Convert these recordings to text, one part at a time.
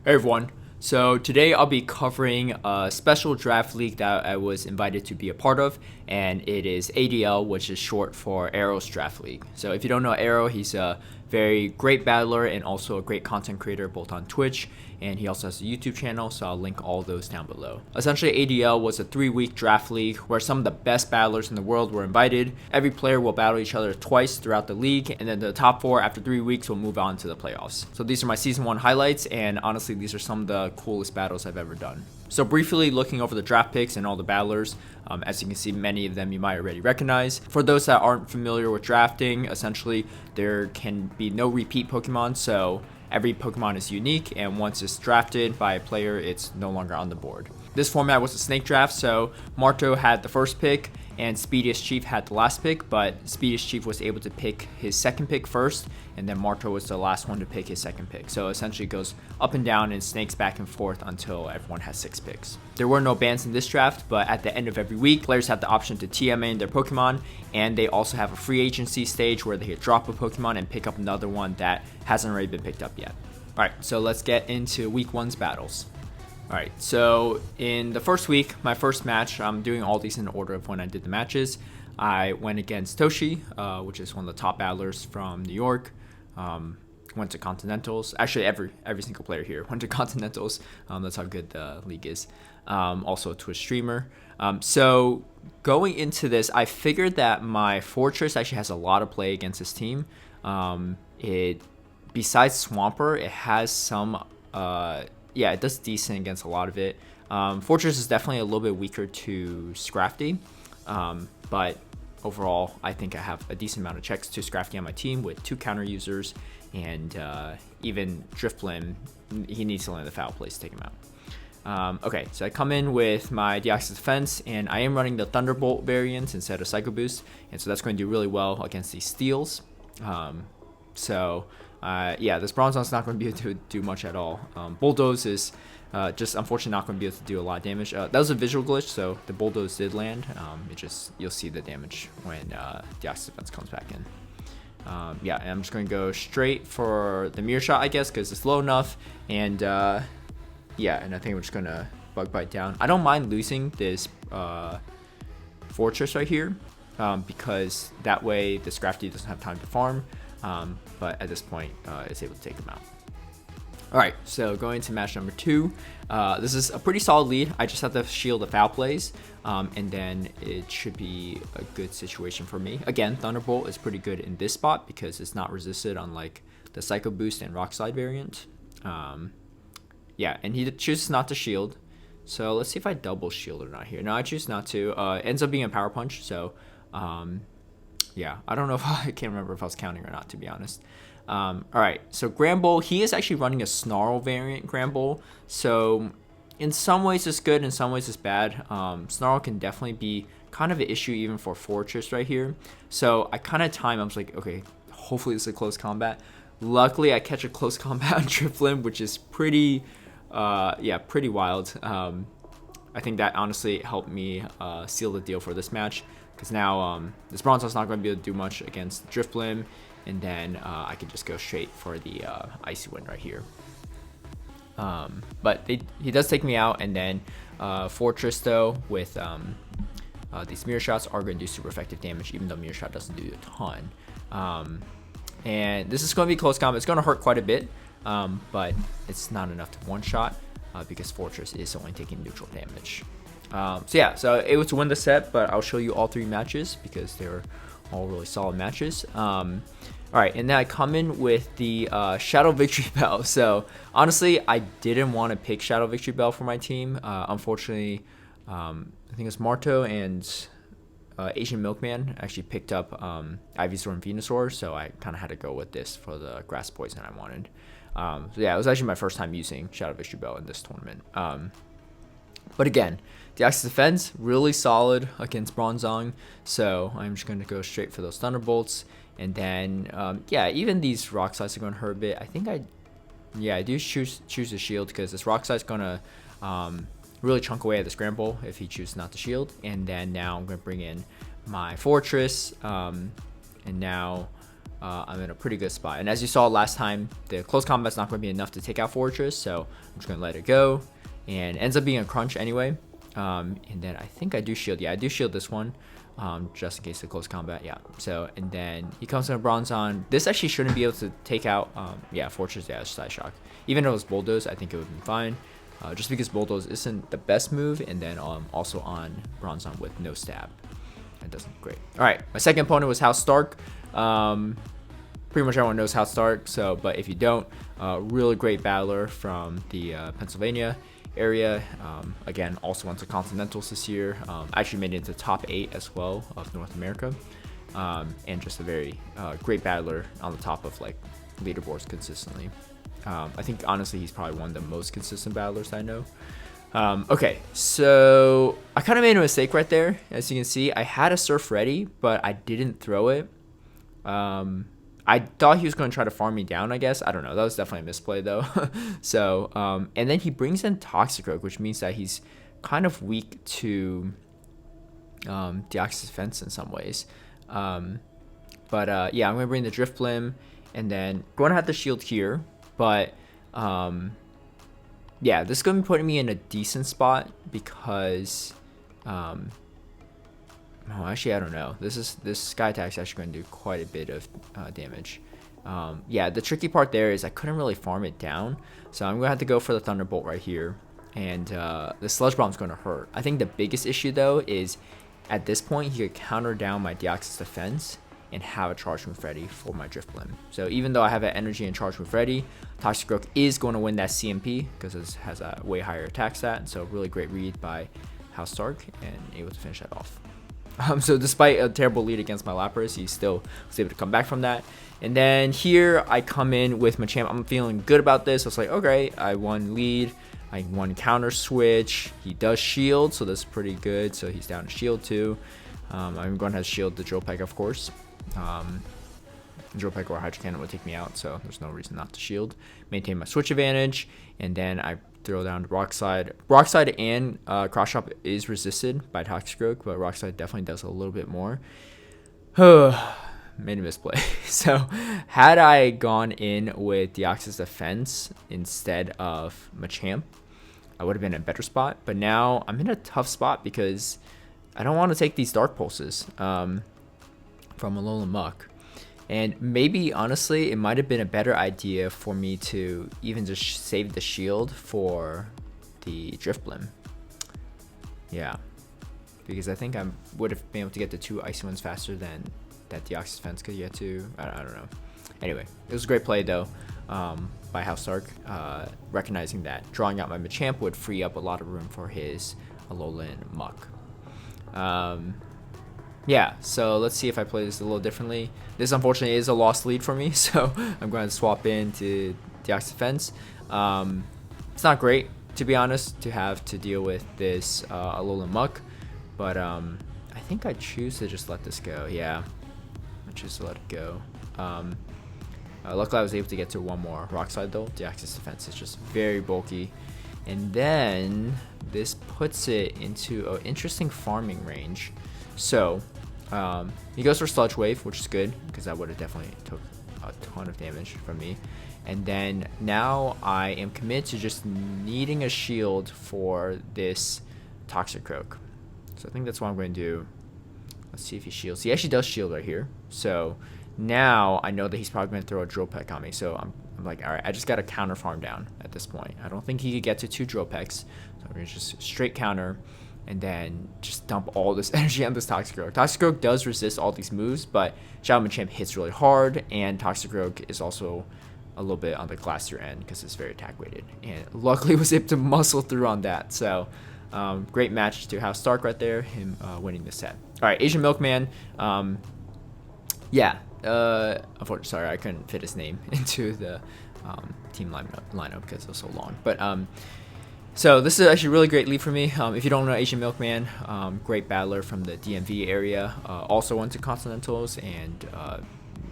Hey everyone, so today I'll be covering a special draft league that I was invited to be a part of, and it is ADL, which is short for Arrow's draft league. So if you don't know Arroh, he's a very great battler and also a great content creator both on Twitch, and he also has a YouTube channel, so I'll link all those down below. Essentially, ADL was a 3-week draft league where some of the best battlers in the world were invited. Every player will battle each other twice throughout the league, and then the top 4 after 3 weeks will move on to the playoffs. So these are my season 1 highlights, and honestly, these are some of the coolest battles I've ever done. So briefly looking over the draft picks and all the battlers, as you can see, many of them you might already recognize. For those that aren't familiar with drafting, essentially there can be no repeat Pokemon, so every Pokemon is unique, and once it's drafted by a player, it's no longer on the board. This format was a snake draft, so Marto had the first pick and SpeediestChief had the last pick, but SpeediestChief was able to pick his second pick first, and then Marto was the last one to pick his second pick. So essentially it goes up and down and snakes back and forth until everyone has 6 picks. There were no bans in this draft, but at the end of every week, players have the option to TMA in their Pokemon, and they also have a free agency stage where they can drop a Pokemon and pick up another one that hasn't already been picked up yet. Alright, so let's get into week 1's battles. Alright, so in the first week, my first match, I'm doing all these in order of when I did the matches. I went against Toshi, which is one of the top battlers from New York. Went to Continentals. Actually, every single player here went to Continentals. That's how good the league is. Also a Twitch streamer. So going into this, I figured that my Fortress actually has a lot of play against this team. Besides Swampert, it has some... yeah, it does decent against a lot of it. Fortress is definitely a little bit weaker to Scrafty, but overall, I think I have a decent amount of checks to Scrafty on my team with 2 counter users, and even Drifblim, he needs to land the foul place to take him out. Okay, so I come in with my Deoxys Defense, and I am running the Thunderbolt variant instead of Psycho Boost, and so that's going to do really well against these steals. Yeah, this Bronzong's not going to be able to do much at all. Bulldoze is just unfortunately not going to be able to do a lot of damage. That was a visual glitch, so the Bulldoze did land. You'll see the damage when the Ox Defense comes back in. Yeah, and I'm just going to go straight for the Mirror Shot, I guess, because it's low enough. And yeah, and I think we're just going to Bug Bite down. I don't mind losing this Fortress right here, because that way the Scrafty doesn't have time to farm. But at this point, it's able to take him out. Alright, so going to match number 2. This is a pretty solid lead. I just have to shield the foul plays, and then it should be a good situation for me. Again, Thunderbolt is pretty good in this spot because it's not resisted unlike the Psycho Boost and Rock Slide variant. Yeah, and he chooses not to shield. So let's see if I double shield or not here. No, I choose not to. It ends up being a Power Punch, so... yeah, I don't know if I can't remember if I was counting or not, to be honest. Alright, so Gramble, he is actually running a Snarl variant Gramble. So in some ways it's good, in some ways it's bad. Snarl can definitely be kind of an issue even for Fortress right here. So I kind of I was like, okay, hopefully this is a close combat. Luckily I catch a close combat on Drifblim, which is pretty, yeah, pretty wild. I think that honestly helped me seal the deal for this match. Because now this Bronzong's not going to be able to do much against Drifblim, and then I can just go straight for the Icy Wind right here. But he does take me out, and then Fortress though with these Mirror Shots are going to do super effective damage, even though Mirror Shot doesn't do a ton. And this is going to be close combat. It's going to hurt quite a bit, but it's not enough to one-shot because Fortress is only taking neutral damage. So yeah, so able to win the set, but I'll show you all 3 matches because they're all really solid matches. Alright, and then I come in with the Shadow Victory Bell. So honestly, I didn't want to pick Shadow Victory Bell for my team. Unfortunately, I think it's Marto and TheAsianMilkman actually picked up Ivysaur and Venusaur, so I kind of had to go with this for the Grass Poison I wanted. So yeah, it was actually my first time using Shadow Victory Bell in this tournament. But again, Deoxys Defense, really solid against Bronzong, so I'm just going to go straight for those Thunderbolts. And then, yeah, even these Rock Slides are going to hurt a bit. I think I do choose the shield because this Rock Slide is going to really chunk away at the Scramble if he chooses not to shield. And then now I'm going to bring in my Fortress, and now I'm in a pretty good spot. And as you saw last time, the close combat's not going to be enough to take out Fortress, so I'm just going to let it go. And ends up being a crunch anyway. And then I think I do shield. Yeah, I do shield this one, just in case of close combat. Yeah. So, and then he comes in a Bronzong. This actually shouldn't be able to take out, yeah, Fortress. Yeah, Side Shock. Even though it's Bulldoze, I think it would be fine. Just because Bulldoze isn't the best move, and then also on Bronzong with no stab. That doesn't look great. All right, my second opponent was HouseStark. Pretty much everyone knows HouseStark, so, but if you don't, really great battler from the Pennsylvania area. Again, also went to Continentals this year. Actually made it into top 8 as well of North America. And just a very great battler on the top of like leaderboards consistently. I think honestly he's probably one of the most consistent battlers I know. Okay, so I kind of made a mistake right there. As you can see, I had a Surf ready, but I didn't throw it. I thought he was going to try to farm me down, I guess. I don't know. That was definitely a misplay, though. So, and then he brings in Toxicroak, which means that he's kind of weak to Deoxys Defense in some ways. Yeah, I'm going to bring the Drifblim, and then going to have the shield here. But, yeah, this is going to be putting me in a decent spot because... Oh, actually, I don't know. This Sky Attack is actually going to do quite a bit of damage. Yeah, the tricky part there is I couldn't really farm it down, so I'm going to have to go for the Thunderbolt right here. And the Sludge Bomb is going to hurt. I think the biggest issue, though, is at this point, he could counter down my Deoxys Defense and have a Charge Move ready for my Drifblim. So even though I have an Energy and Charge Move ready, Toxicroak is going to win that CMP because it has a way higher attack stat. So really great read by HouseStark and able to finish that off. So despite a terrible lead against my Lapras, he still was able to come back from that. And then here I come in with Machamp. I'm feeling good about this. I was like, okay, I won lead. I won counter switch. He does shield, so that's pretty good. So he's down to shield too. I'm going to have shield the Drill Peck, of course. Drill Peck or Hydro Cannon would take me out, so there's no reason not to shield. Maintain my switch advantage, and then I throw down Rock Slide. Rock Slide and Cross Chop is resisted by Toxicroak, but Rock Slide definitely does a little bit more. Made a misplay. So had I gone in with Deoxys Defense instead of Machamp, I would have been in a better spot. But now I'm in a tough spot because I don't want to take these Dark Pulses from Alolan Muck. And maybe, honestly, it might have been a better idea for me to even just save the shield for the Drifblim. Yeah. Because I think I would have been able to get the 2 Icy ones faster than that Deoxys Defense could get to. I don't know. Anyway, it was a great play, though, by HouseStark. Recognizing that drawing out my Machamp would free up a lot of room for his Alolan Muck. Yeah, so let's see if I play this a little differently. This, unfortunately, is a lost lead for me, so I'm going to swap into Deoxys Defense. It's not great, to be honest, to have to deal with this Alolan Muck, but I think I choose to just let this go. Yeah, I choose to let it go. Luckily, I was able to get to one more Rock Slide, though. Deoxys Defense is just very bulky. And then this puts it into an interesting farming range. So he goes for Sludge Wave, which is good because that would have definitely took a ton of damage from me. And then now I am committed to just needing a shield for this Toxicroak. So I think that's what I'm going to do. Let's see if he shields. He actually does shield right here. So now I know that he's probably going to throw a Drill Peck on me. So I'm like, all right, I just got to counter farm down at this point. I don't think he could get to 2 Drill Pecks. So I'm going to just straight counter and then just dump all this energy on this Toxicroak. Toxicroak does resist all these moves, but Shadow Machamp hits really hard, and Toxicroak is also a little bit on the classier end because it's very attack weighted. And luckily was able to muscle through on that. So great match to HouseStark right there, him winning the set. All right, Asian Milkman. Yeah, unfortunately, sorry, I couldn't fit his name into the team lineup because it was so long. But so this is actually a really great lead for me. If you don't know Asian Milkman, great battler from the DMV area. Also went to Continentals and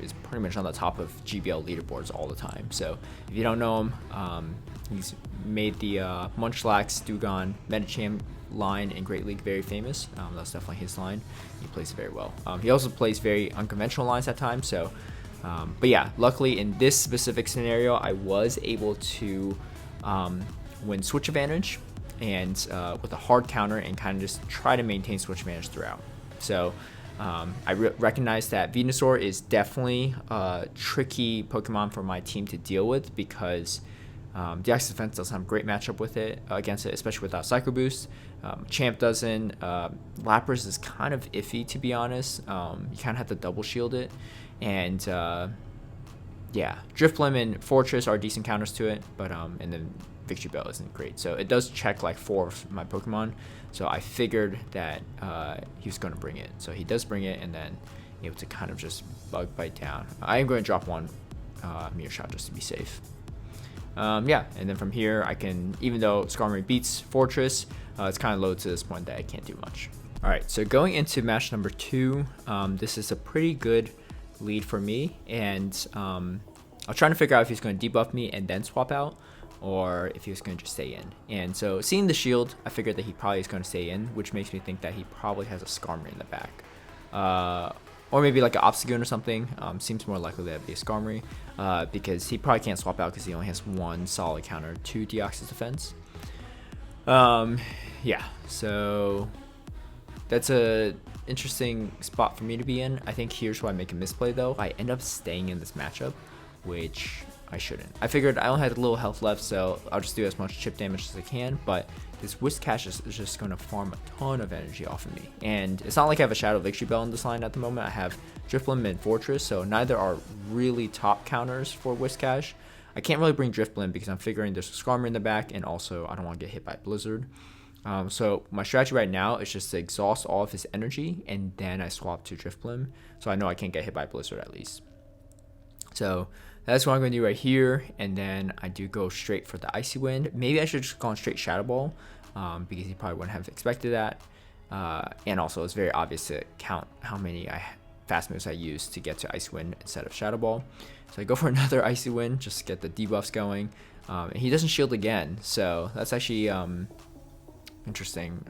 is pretty much on the top of GBL leaderboards all the time. So if you don't know him, he's made the Munchlax, Dewgong, Medicham line in Great League very famous. That's definitely his line. He plays very well. He also plays very unconventional lines at times. So But yeah, luckily in this specific scenario, I was able to win switch advantage and with a hard counter and kind of just try to maintain switch advantage throughout. So I recognize that Venusaur is definitely a tricky Pokemon for my team to deal with because Deoxys Defense doesn't have a great matchup with it against it, especially without Psycho Boost. Champ doesn't. Lapras is kind of iffy, to be honest. You kind of have to double shield it. And yeah, Drifblim and Fortress are decent counters to it, but and then Victory Bell isn't great. So it does check like 4 of my Pokemon. So I figured that he was going to bring it. So he does bring it, and then able to kind of just bug bite down. I am going to drop one Mirror Shot just to be safe. Yeah, and then from here I can, even though Skarmory beats Fortress, it's kind of low to this point that I can't do much. All right, so going into match number 2, this is a pretty good lead for me, and I was trying to figure out if he's going to debuff me and then swap out, or if he was going to just stay in. And so seeing the shield, I figured that he probably is going to stay in, which makes me think that he probably has a Skarmory in the back. Or maybe like an Obstagoon or something. Seems more likely that it'd be a Skarmory, because he probably can't swap out because he only has 1 solid counter to Deoxys Defense. Yeah, so that's a interesting spot for me to be in. I think here's where I make a misplay though. I end up staying in this matchup, which I shouldn't. I figured I only had a little health left, so I'll just do as much chip damage as I can, but this Whiscash is just going to farm a ton of energy off of me. And it's not like I have a Shadow Victory Bell in this line at the moment. I have Drifblim and Fortress, so neither are really top counters for Whiscash. I can't really bring Drifblim because I'm figuring there's a Skarmory in the back, and also I don't want to get hit by Blizzard. So my strategy right now is just to exhaust all of his energy, and then I swap to Drifblim, so I know I can't get hit by Blizzard at least. So that's what I'm going to do right here, and then I do go straight for the Icy Wind. Maybe I should just gone straight Shadow Ball, because he probably wouldn't have expected that. And also it's very obvious to count how many fast moves I use to get to Icy Wind instead of Shadow Ball. So I go for another Icy Wind, just to get the debuffs going. And he doesn't shield again, so that's actually interesting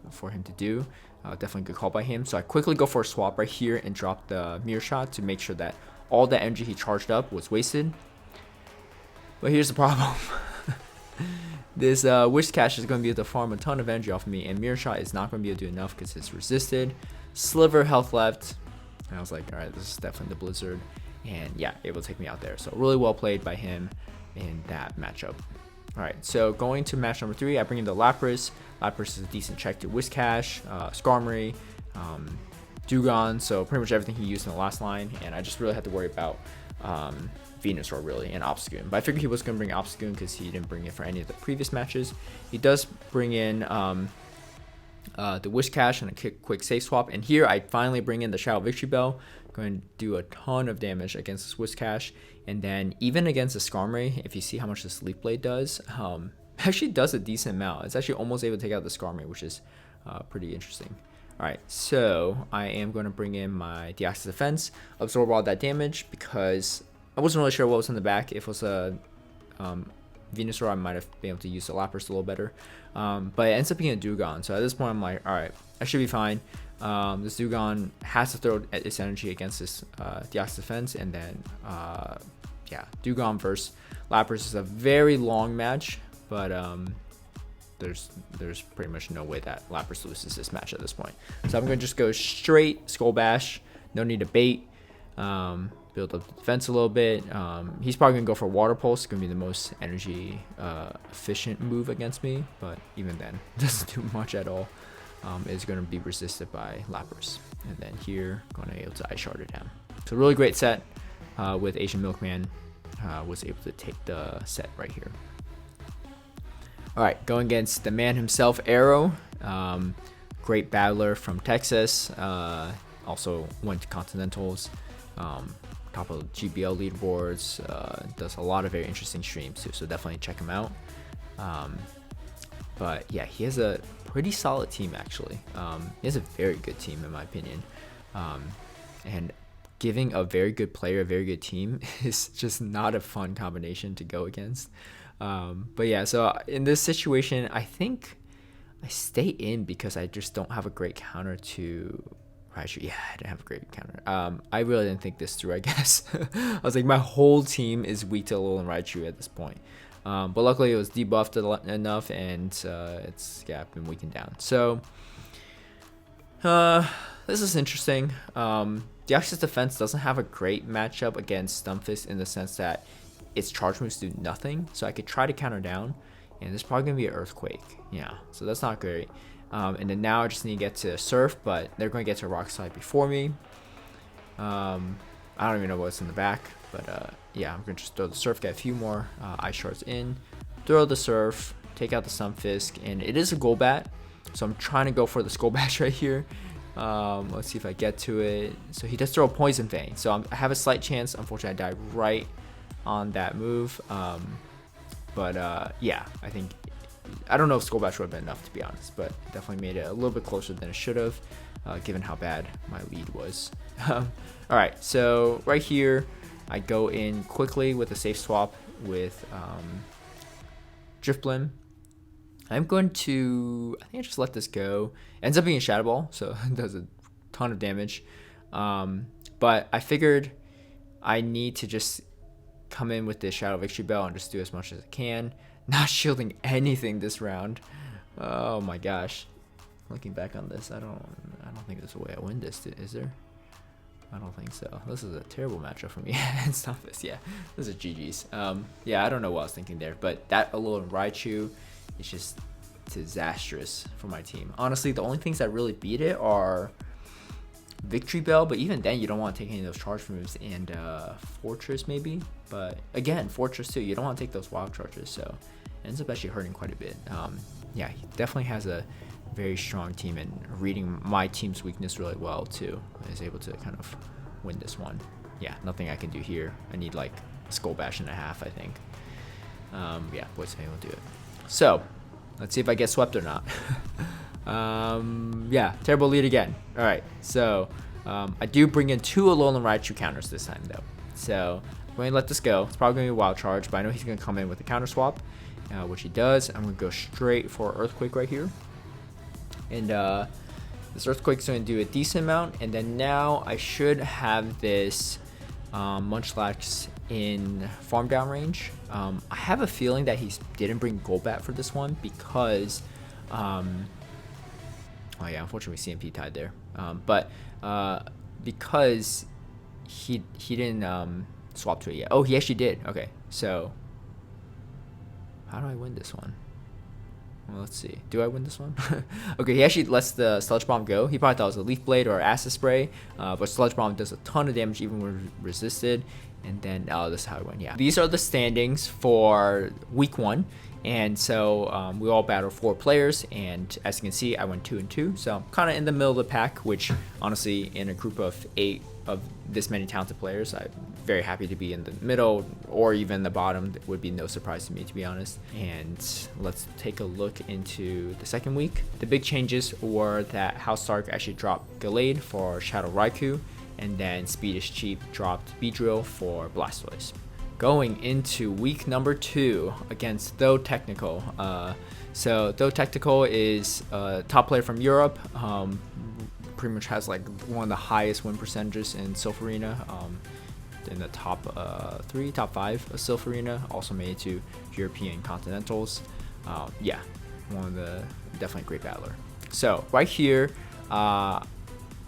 for him to do. Definitely a good call by him. So I quickly go for a swap right here and drop the Mirror Shot to make sure that all the energy he charged up was wasted. But here's the problem. This Whiscash is going to be able to farm a ton of energy off of me, and Mirror Shot is not going to be able to do enough because it's resisted. Sliver health left, and I was like, all right, this is definitely the Blizzard, and yeah, able to take me out there. So really well played by him in that matchup. All right, so going to match number 3, I bring in the Lapras. Lapras is a decent check to Whiscash, Skarmory, Dewgong, so pretty much everything he used in the last line, and I just really had to worry about Venusaur really and Obstagoon. But I figured he was going to bring Obstagoon because he didn't bring it for any of the previous matches. He does bring in the Whiscash and a quick safe swap, and here I finally bring in the Shadow Victory Bell. Going to do a ton of damage against this Whiscash, and then even against the Skarmory, if you see how much this Leaf Blade does, actually does a decent amount. It's actually almost able to take out the Skarmory, which is pretty interesting. Alright, so I am going to bring in my Deoxys Defense, absorb all that damage, because I wasn't really sure what was in the back. If it was a Venusaur, I might have been able to use the Lapras a little better. But it ends up being a Dewgong, so at this point I'm like, alright, I should be fine. This Dewgong has to throw its energy against this Deoxys Defense, and then, yeah, Dewgong versus Lapras is a very long match, but there's pretty much no way that Lapras loses this match at this point. So I'm going to just go straight Skull Bash, no need to bait, build up the defense a little bit. He's probably going to go for Water Pulse. It's going to be the most energy efficient move against me, but even then, it doesn't do much at all. It's going to be resisted by Lapras. And then here, going to be able to Ice Shard it down. So really great set with AsianMilkman. Was able to take the set right here. Alright, going against the man himself, Arrohh. Great battler from Texas. Also went to Continentals. Top of GBL leaderboards. Does a lot of very interesting streams too, so definitely check him out. But yeah, he has a pretty solid team actually. He has a very good team in my opinion. And giving a very good player a very good team is just not a fun combination to go against. But yeah, so in this situation, I think I stay in because I just don't have a great counter to Raichu, yeah, I didn't have a great counter. I really didn't think this through, I guess. I was like, my whole team is weak to Alolan Raichu at this point. But luckily it was debuffed enough, and it's been weakened down. So this is interesting. Deoxys Defense doesn't have a great matchup against Stunfisk in the sense that its charge moves do nothing. So I could try to counter down, and there's probably gonna be an Earthquake. Yeah, so that's not great. And then now I just need to get to Surf, but they're going to get to Rock Slide before me. I don't even know what's in the back, but yeah, I'm going to just throw the Surf, get a few more Ice Shards in, throw the Surf, take out the Stunfisk, and it is a Golbat, so I'm trying to go for the Skull Bash right here. Let's see if I get to it. So he does throw a Poison Fang, so I have a slight chance. Unfortunately, I died right on that move. Yeah, I don't know if Skull Bash would have been enough, to be honest, but definitely made it a little bit closer than it should have, given how bad my lead was. Alright, so right here, I go in quickly with a safe swap with Drifblim. I'm going to, I think I just let this go. It ends up being a Shadow Ball, so it does a ton of damage. But I figured I need to just come in with the Shadow Victory Bell and just do as much as I can. Not shielding anything this round. Oh my gosh. Looking back on this, I don't think there's a way I win this, is there? I don't think so. This is a terrible matchup for me. And Stunfisk, yeah. This is GG's. Yeah, I don't know what I was thinking there, but that Alolan Raichu is just disastrous for my team. Honestly, the only things that really beat it are Victory Bell, but even then you don't want to take any of those charge moves, and Fortress maybe, but again, Fortress too, you don't want to take those wild charges, so it ends up actually hurting quite a bit. Yeah, he definitely has a very strong team, and reading my team's weakness really well too, is able to kind of win this one. Yeah, nothing I can do here. I need like Skull Bash and a half, I think. Yeah, Voice Fang will do it. So let's see if I get swept or not. Yeah, terrible lead again. All right, so I do bring in 2 Alolan Raichu counters this time though, so I'm going to let this go. It's probably going to be a wild charge, but I know he's going to come in with a counter swap, which he does. I'm going to go straight for Earthquake right here, and this Earthquake's going to do a decent amount, and then now I should have this Munchlax in farm down range. I have a feeling that he didn't bring Golbat for this one because oh yeah, unfortunately CMP tied there. But because he didn't swap to it yet. Oh, he actually did. Okay, so how do I win this one? Well, let's see. Do I win this one? Okay, he actually lets the Sludge Bomb go. He probably thought it was a Leaf Blade or Acid Spray, but Sludge Bomb does a ton of damage even when resisted. And then this is how I win. Yeah, these are the standings for week 1. And so we all battled 4 players, and as you can see, I went 2-2. So I'm kind of in the middle of the pack, which honestly, in a group of 8 of this many talented players, I'm very happy to be in the middle or even the bottom. That would be no surprise to me, to be honest. And let's take a look into the second week. The big changes were that HouseStark actually dropped Gallade for Shadow Raikou, and then SpeediestChief dropped Beedrill for Blastoise. Going into week number 2 against ThoTechtical. So ThoTechtical is a top player from Europe. Pretty much has like one of the highest win percentages in Silpharina. In the top 3, top 5 of Silpharina. Also made it to European Continentals. Yeah, one of the definitely great battler. So right here,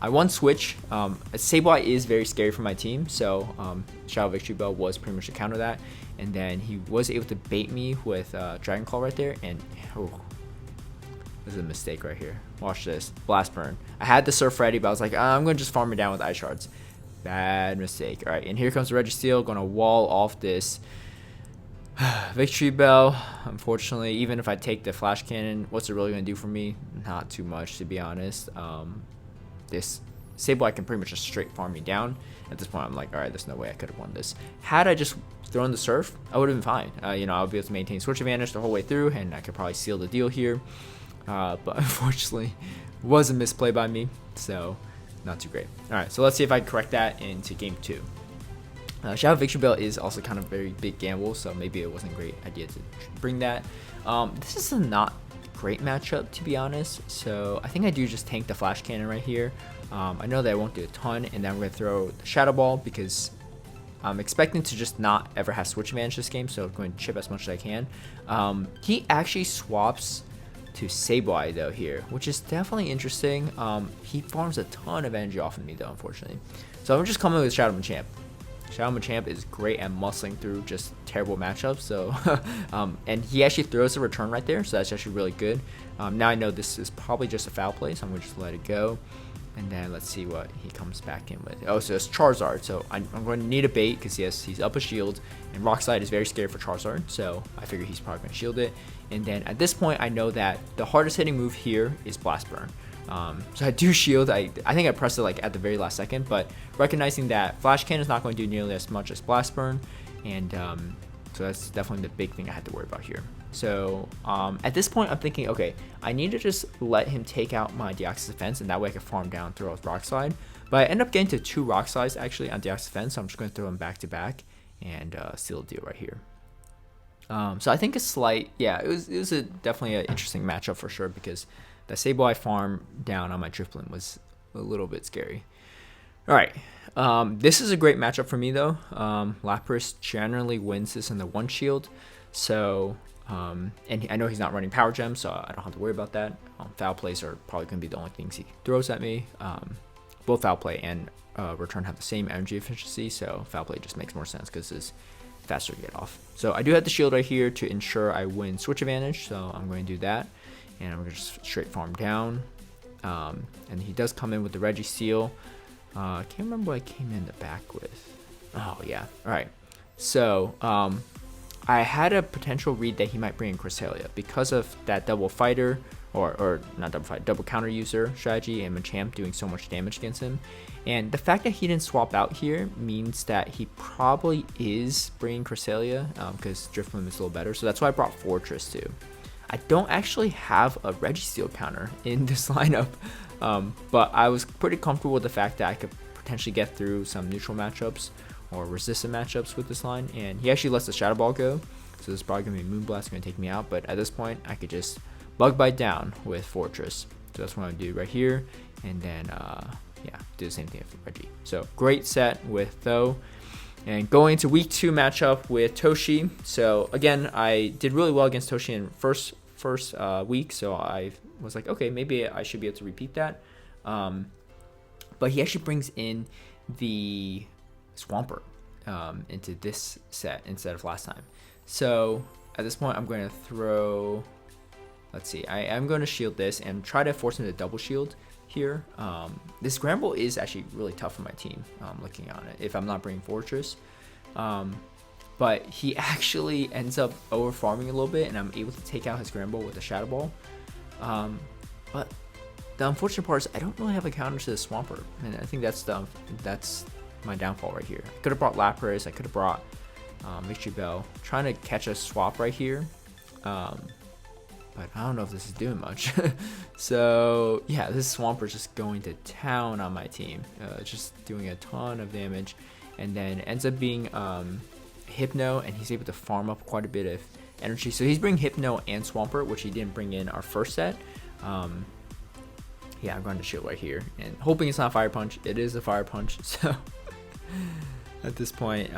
I won Switch. Sableye is very scary for my team, so Shadow Victory Bell was pretty much to counter that. And then he was able to bait me with Dragon Claw right there, and oh, this is a mistake right here. Watch this. Blast Burn. I had the Surf ready, but I was like, I'm going to just farm it down with Ice Shards. Bad mistake. All right, and here comes the Registeel. Going to wall off this Victory Bell. Unfortunately, even if I take the Flash Cannon, what's it really going to do for me? Not too much, to be honest. This Sableye can pretty much just straight farm me down. At this point, I'm like, all right, there's no way I could have won this. Had I just thrown the Surf, I would have been fine. You know, I would be able to maintain switch advantage the whole way through, and I could probably seal the deal here. But unfortunately, it was a misplay by me, so not too great. All right, so let's see if I can correct that into game 2. Shadow Victory Bell is also kind of a very big gamble, so maybe it wasn't a great idea to bring that. This is a not great matchup, to be honest. So I think I do just tank the Flash Cannon right here. I know that I won't do a ton, and then I'm going to throw the Shadow Ball because I'm expecting to just not ever have switch advantage this game, so I'm going to chip as much as I can. He actually swaps to Sableye though here, which is definitely interesting. He farms a ton of energy off of me though, unfortunately. So I'm just coming with Shadow Machamp. Shadow Machamp is great at muscling through just terrible matchups. So, and he actually throws a return right there, so that's actually really good. Now I know this is probably just a foul play, so I'm gonna just let it go. And then let's see what he comes back in with. Oh, so it's Charizard. So I'm going to need a bait because yes, he's up a shield, and Rock Slide is very scary for Charizard. So I figure he's probably going to shield it. And then at this point, I know that the hardest hitting move here is Blast Burn. So I do shield. I think I pressed it like at the very last second, but recognizing that Flash Cannon is not going to do nearly as much as Blast Burn, and so that's definitely the big thing I had to worry about here. So at this point, I'm thinking, okay, I need to just let him take out my Deoxys Defense, and that way I can farm down, throw with Rock Slide. But I end up getting to 2 Rock Slides actually on Deoxys Defense, so I'm just going to throw them back to back and seal the deal right here. So I think a slight, yeah, it was definitely an interesting matchup for sure, because the Sableye farm down on my Drifblim was a little bit scary. All right, this is a great matchup for me though. Lapras generally wins this in the 1 shield, so and I know he's not running Power Gem, so I don't have to worry about that. Foul plays are probably going to be the only things he throws at me. Both Foul Play and Return have the same energy efficiency, so Foul Play just makes more sense because it's faster to get off. So I do have the shield right here to ensure I win switch advantage, so I'm going to do that, and I'm going to just straight farm down. And he does come in with the Registeel. I can't remember what I came in the back with. Oh yeah, all right. So I had a potential read that he might bring in Cresselia because of that double fighter, or not double fight, double counter user strategy, and Machamp doing so much damage against him. And the fact that he didn't swap out here means that he probably is bringing Cresselia because Drifblim is a little better. So that's why I brought Fortress too. I don't actually have a Registeel counter in this lineup, but I was pretty comfortable with the fact that I could potentially get through some neutral matchups or resistant matchups with this line. And he actually lets the Shadow Ball go, so this is probably going to be Moonblast, going to take me out. But at this point, I could just Bug Bite down with Fortress. So that's what I'm going to do right here. And then, yeah, do the same thing with Reggie. So great set with Tho. And going into week 2 matchup with Toshi. So again, I did really well against Toshi in first week. So I was like, okay, maybe I should be able to repeat that. But he actually brings in the Swampert into this set instead of last time. So at this point, I'm going to throw, let's see, I am going to shield this and try to force him to double shield here. This Scramble is actually really tough for my team, looking on it, if I'm not bringing Fortress. But he actually ends up over farming a little bit, and I'm able to take out his Scramble with a Shadow Ball. But the unfortunate part is I don't really have a counter to the Swampert, and I think that's my downfall right here. I could have brought Lapras, I could have brought Victory Bell, trying to catch a swap right here. But I don't know if this is doing much. So yeah, this Swampert is just going to town on my team, just doing a ton of damage, and then ends up being Hypno, and he's able to farm up quite a bit of energy. So he's bringing Hypno and Swampert, which he didn't bring in our first set. Yeah, I'm going to shield right here, and hoping it's not Fire Punch. It is a Fire Punch, so at this point,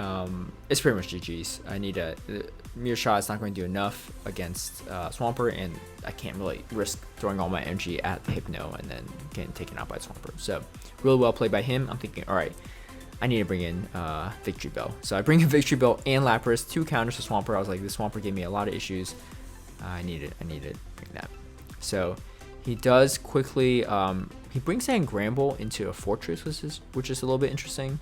it's pretty much GG's. I need a Mirror Shot. It's not going to do enough against Swampert, and I can't really risk throwing all my energy at the Hypno and then getting taken out by Swampert. So really well played by him. I'm thinking, all right, I need to bring in Victory Bell. So I bring in Victory Bell and Lapras, 2 counters to Swampert. I was like, this Swampert gave me a lot of issues. I need to bring that. So he does quickly, he brings in Gramble into a Fortress, which is a little bit interesting.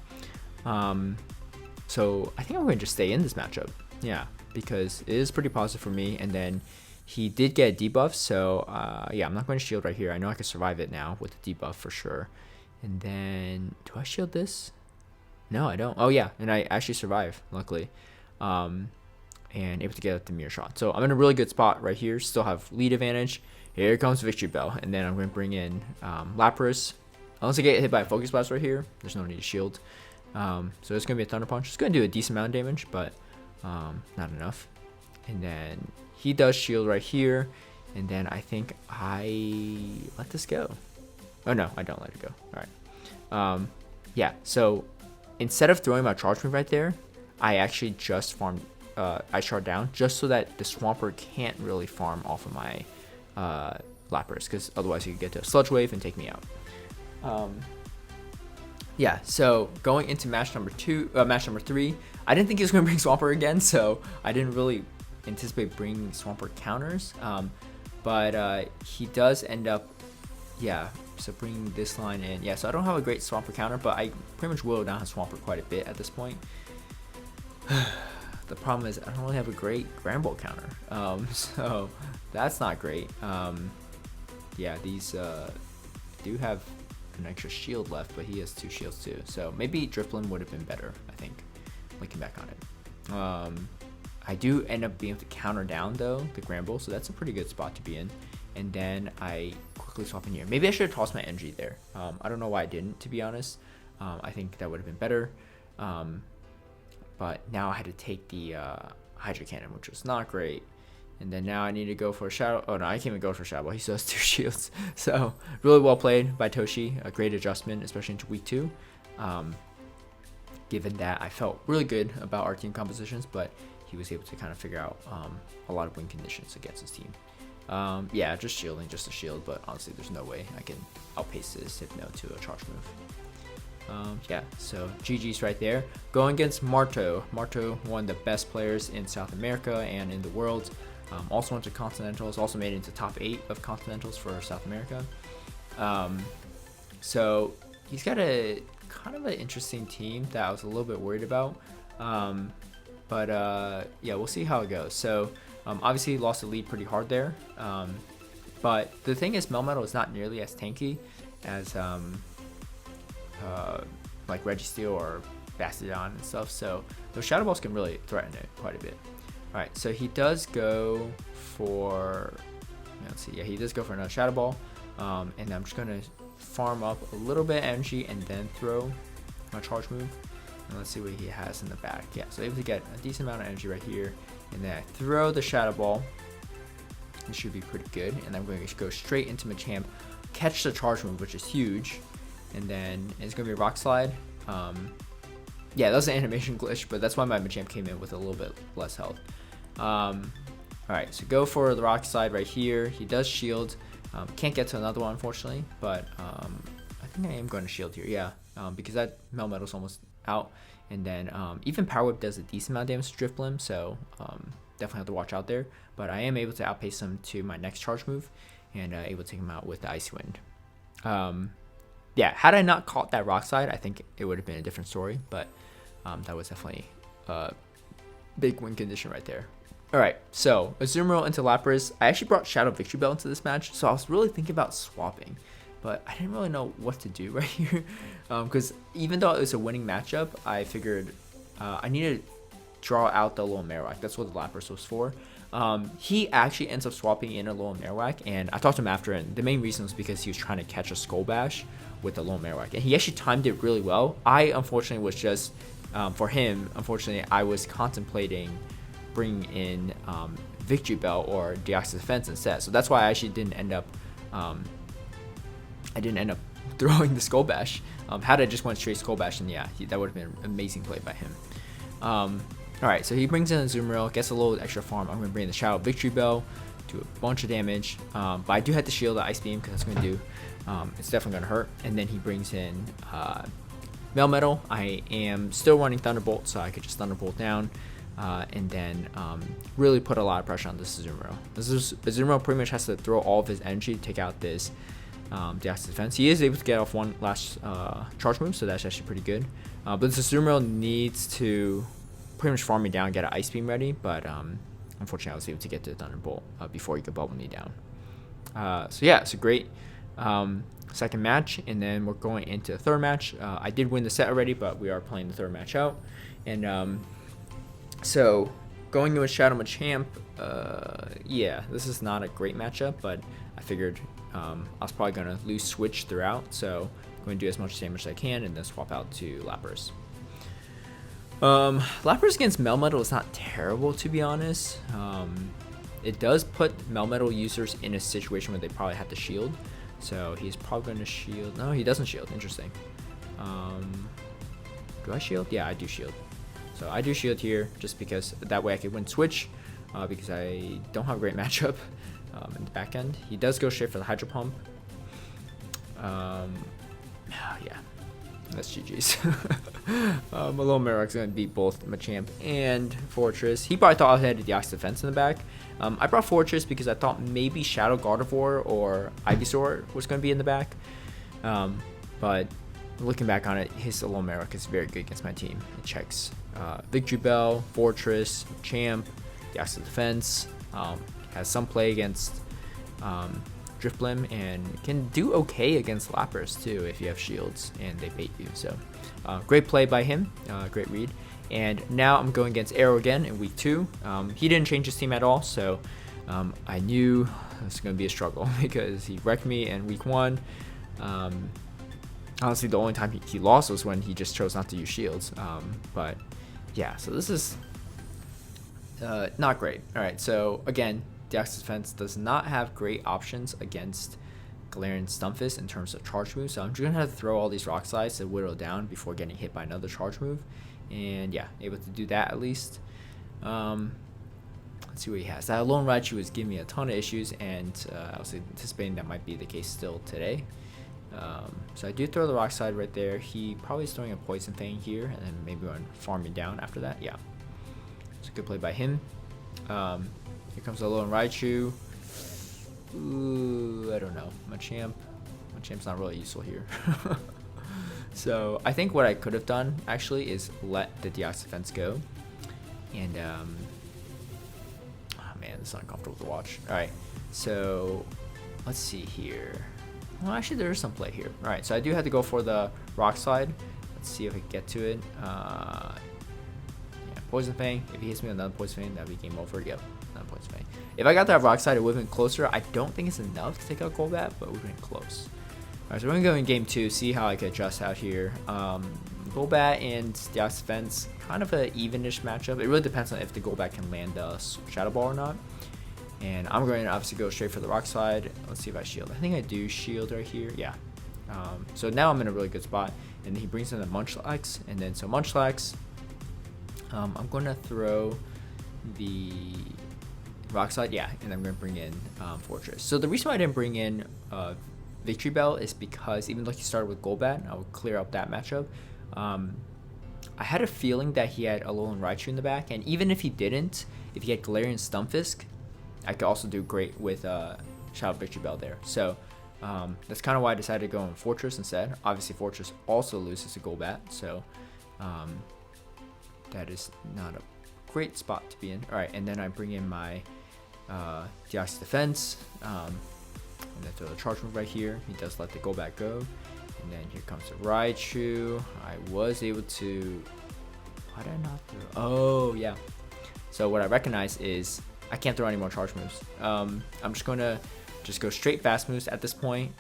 So I think I'm going to just stay in this matchup. Yeah, because it is pretty positive for me. And then he did get a debuff, so yeah, I'm not going to shield right here. I know I can survive it now with the debuff for sure. And then, do I shield this? No, I don't. Oh yeah, and I actually survive, luckily. And able to get the Mirror Shot. So I'm in a really good spot right here. Still have lead advantage. Here comes Victory Bell, and then I'm going to bring in Lapras. Unless I get hit by a Focus Blast right here, there's no need to shield. So it's going to be a Thunder Punch. It's going to do a decent amount of damage, but not enough. And then he does shield right here, And then I think I let this go. Oh no, I don't let it go. All right. Yeah, so instead of throwing my charge move right there, I actually just farmed Ice Shard down just so that the Swampert can't really farm off of my Lapras, because otherwise he could get to a Sludge Wave and take me out. Yeah, so going into match number 3, I didn't think he was going to bring Swampert again, so I didn't really anticipate bringing Swampert counters. But he does end up, yeah, so bringing this line in. Yeah, so I don't have a great Swampert counter, but I pretty much willowed down his Swampert quite a bit at this point. The problem is I don't really have a great Granbull counter, so that's not great. Yeah, these do have an extra shield left, but he has 2 shields too. So maybe Drifblim would have been better, I think, looking back on it. I do end up being able to counter down though the Granbull, so that's a pretty good spot to be in. And then I quickly swap in here. Maybe I should have tossed my energy there. I don't know why I didn't, to be honest. I think that would have been better. But now I had to take the Hydro Cannon, which was not great. And then now I need to go for a Shadow. Oh no, I can't even go for a Shadow Ball. He still has 2 shields. So really well played by Toshi. A great adjustment, especially into week 2. Given that I felt really good about our team compositions, but he was able to kind of figure out a lot of win conditions against his team. Yeah, just shielding, just a shield, but honestly, there's no way I can outpace this Hypno to a charge move. Yeah, so GG's right there. Going against Marto. Marto, one of the best players in South America and in the world. Also went to Continentals, also made it into top 8 of Continentals for South America. So he's got a kind of an interesting team that I was a little bit worried about. But yeah, we'll see how it goes. So obviously he lost the lead pretty hard there. But the thing is, Melmetal is not nearly as tanky as like Registeel or Bastiodon and stuff. So those Shadow Balls can really threaten it quite a bit. All right, so he does go for, let's see, yeah, he does go for another Shadow Ball. And I'm just gonna farm up a little bit of energy and then throw my charge move. And let's see what he has in the back. Yeah, so able to get a decent amount of energy right here. And then I throw the Shadow Ball. It should be pretty good. And I'm going to go straight into Machamp, catch the charge move, which is huge. And then it's going to be a Rock Slide. Yeah, that was an animation glitch, but that's why my Machamp came in with a little bit less health. Alright, so go for the Rock Slide right here. He does shield. Can't get to another one, unfortunately. But I think I am going to shield here, yeah. Because that Melmetal's almost out. And then even Power Whip does a decent amount of damage to Drifblim, so definitely have to watch out there. But I am able to outpace him to my next charge move and able to take him out with the Icy Wind. Yeah, had I not caught that Rock Slide, I think it would have been a different story, but that was definitely a big win condition right there. Alright, so Azumarill into Lapras. I actually brought Shadow Victory Bell into this match, so I was really thinking about swapping, but I didn't really know what to do right here. Because even though it was a winning matchup, I figured I needed to draw out the Alolan Marowak. That's what the Lapras was for. He actually ends up swapping in a Alolan Marowak, and I talked to him after, and the main reason was because he was trying to catch a Skull Bash with the Alolan Marowak, and he actually timed it really well. I unfortunately was just, for him, unfortunately, I was contemplating bringing in Victory Bell or Deoxys Defense instead, so that's why I actually didn't end up throwing the Skull Bash. Had I just went straight Skull Bash, and yeah, that would have been an amazing play by him. Alright, so he brings in a Azumarill, gets a little extra farm. I'm going to bring in the Shadow Victory Bell, do a bunch of damage, but I do have to shield the Ice Beam because that's going to do, it's definitely going to hurt. And then he brings in Melmetal. I am still running Thunderbolt, so I could just Thunderbolt down, and then really put a lot of pressure on this Azumarill. Azumarill pretty much has to throw all of his energy to take out this Deoxys Defense. He is able to get off one last charge move, so that's actually pretty good. But this Azumarill needs to pretty much farm me down and get an Ice Beam ready, but unfortunately I was able to get to the Thunderbolt before he could bubble me down. So yeah, it's a great second match, and then we're going into the third match. I did win the set already, but we are playing the third match out. And so going in with Shadow Machamp, yeah, this is not a great matchup, but I figured I was probably going to lose Switch throughout, so I'm going to do as much damage as I can and then swap out to Lapras. Lapras against Melmetal is not terrible, to be honest. it does put Melmetal users in a situation where they probably have to shield. So he's probably going to shield. No, he doesn't shield. Interesting. Do I shield? Yeah, I do shield. So I do shield here just because that way I can win switch because I don't have a great matchup in the back end. He does go straight for the Hydro Pump. Yeah, that's GG's. Malone Marok's going to beat both Machamp and Fortress. He probably thought I had the Ox Defense in the back. I brought Fortress because I thought maybe Shadow Gardevoir or Ivysaur was going to be in the back. But looking back on it, his Alone Marok is very good against my team. It checks Victory Bell, Fortress, Champ, the Ox Defense. Has some play against Drifblim and can do okay against Lapras too if you have shields and they bait you. So great play by him, great read. And now I'm going against Arroh again in week 2. He didn't change his team at all, so I knew it was going to be a struggle because he wrecked me in week 1. Honestly, the only time he lost was when he just chose not to use shields. But yeah, so this is not great. All right, so again, the Ox Defense does not have great options against Galarian Stunfisk in terms of charge moves. So I'm just going to have to throw all these Rock Slides to whittle down before getting hit by another charge move. And yeah, able to do that at least. Let's see what he has. That Lone Raichu was giving me a ton of issues, and I was anticipating that might be the case still today. So I do throw the Rock Slide right there. He probably is throwing a Poison Fang here, and then maybe run farming down after that. Yeah, it's a good play by him. Here comes the Lone Raichu. Ooh, I don't know. Machamp's not really useful here. So I think what I could have done actually is let the Deox Defense go. And oh man, this is uncomfortable to watch. Alright, so let's see here. Well, actually there is some play here. Alright, so I do have to go for the Rock Slide. Let's see if I can get to it. Yeah, Poison Fang. If he hits me with another Poison Fang, that'd be game over. Yep, another Poison Fang. If I got that Rock Slide, it would have been closer. I don't think it's enough to take out Golbat, but it would have been close. Alright, so we're going to go in game 2, see how I can adjust out here. Golbat and Deox Defense, kind of an evenish matchup. It really depends on if the Golbat can land the Shadow Ball or not. And I'm going to obviously go straight for the Rock Slide. Let's see if I shield. I think I do shield right here. Yeah. So now I'm in a really good spot. And then he brings in the Munchlax. And then so Munchlax, I'm going to throw the Rock Slide. Yeah, and I'm going to bring in Fortress. So the reason why I didn't bring in Victory Bell is because even though he started with Golbat, I would clear up that matchup. I had a feeling that he had Alolan Raichu in the back, and even if he didn't, if he had Galarian Stunfisk, I could also do great with Shadow Victory Bell there. So that's kind of why I decided to go in Fortress instead. Obviously, Fortress also loses to Golbat, so that is not a great spot to be in. All right, and then I bring in my Deox Defense. And then throw the charge move right here. He does let the Golbat go. And then here comes the Raichu. I was able to... Why did I not throw? Oh, yeah. So what I recognize is I can't throw any more charge moves. I'm just going to go straight fast moves at this point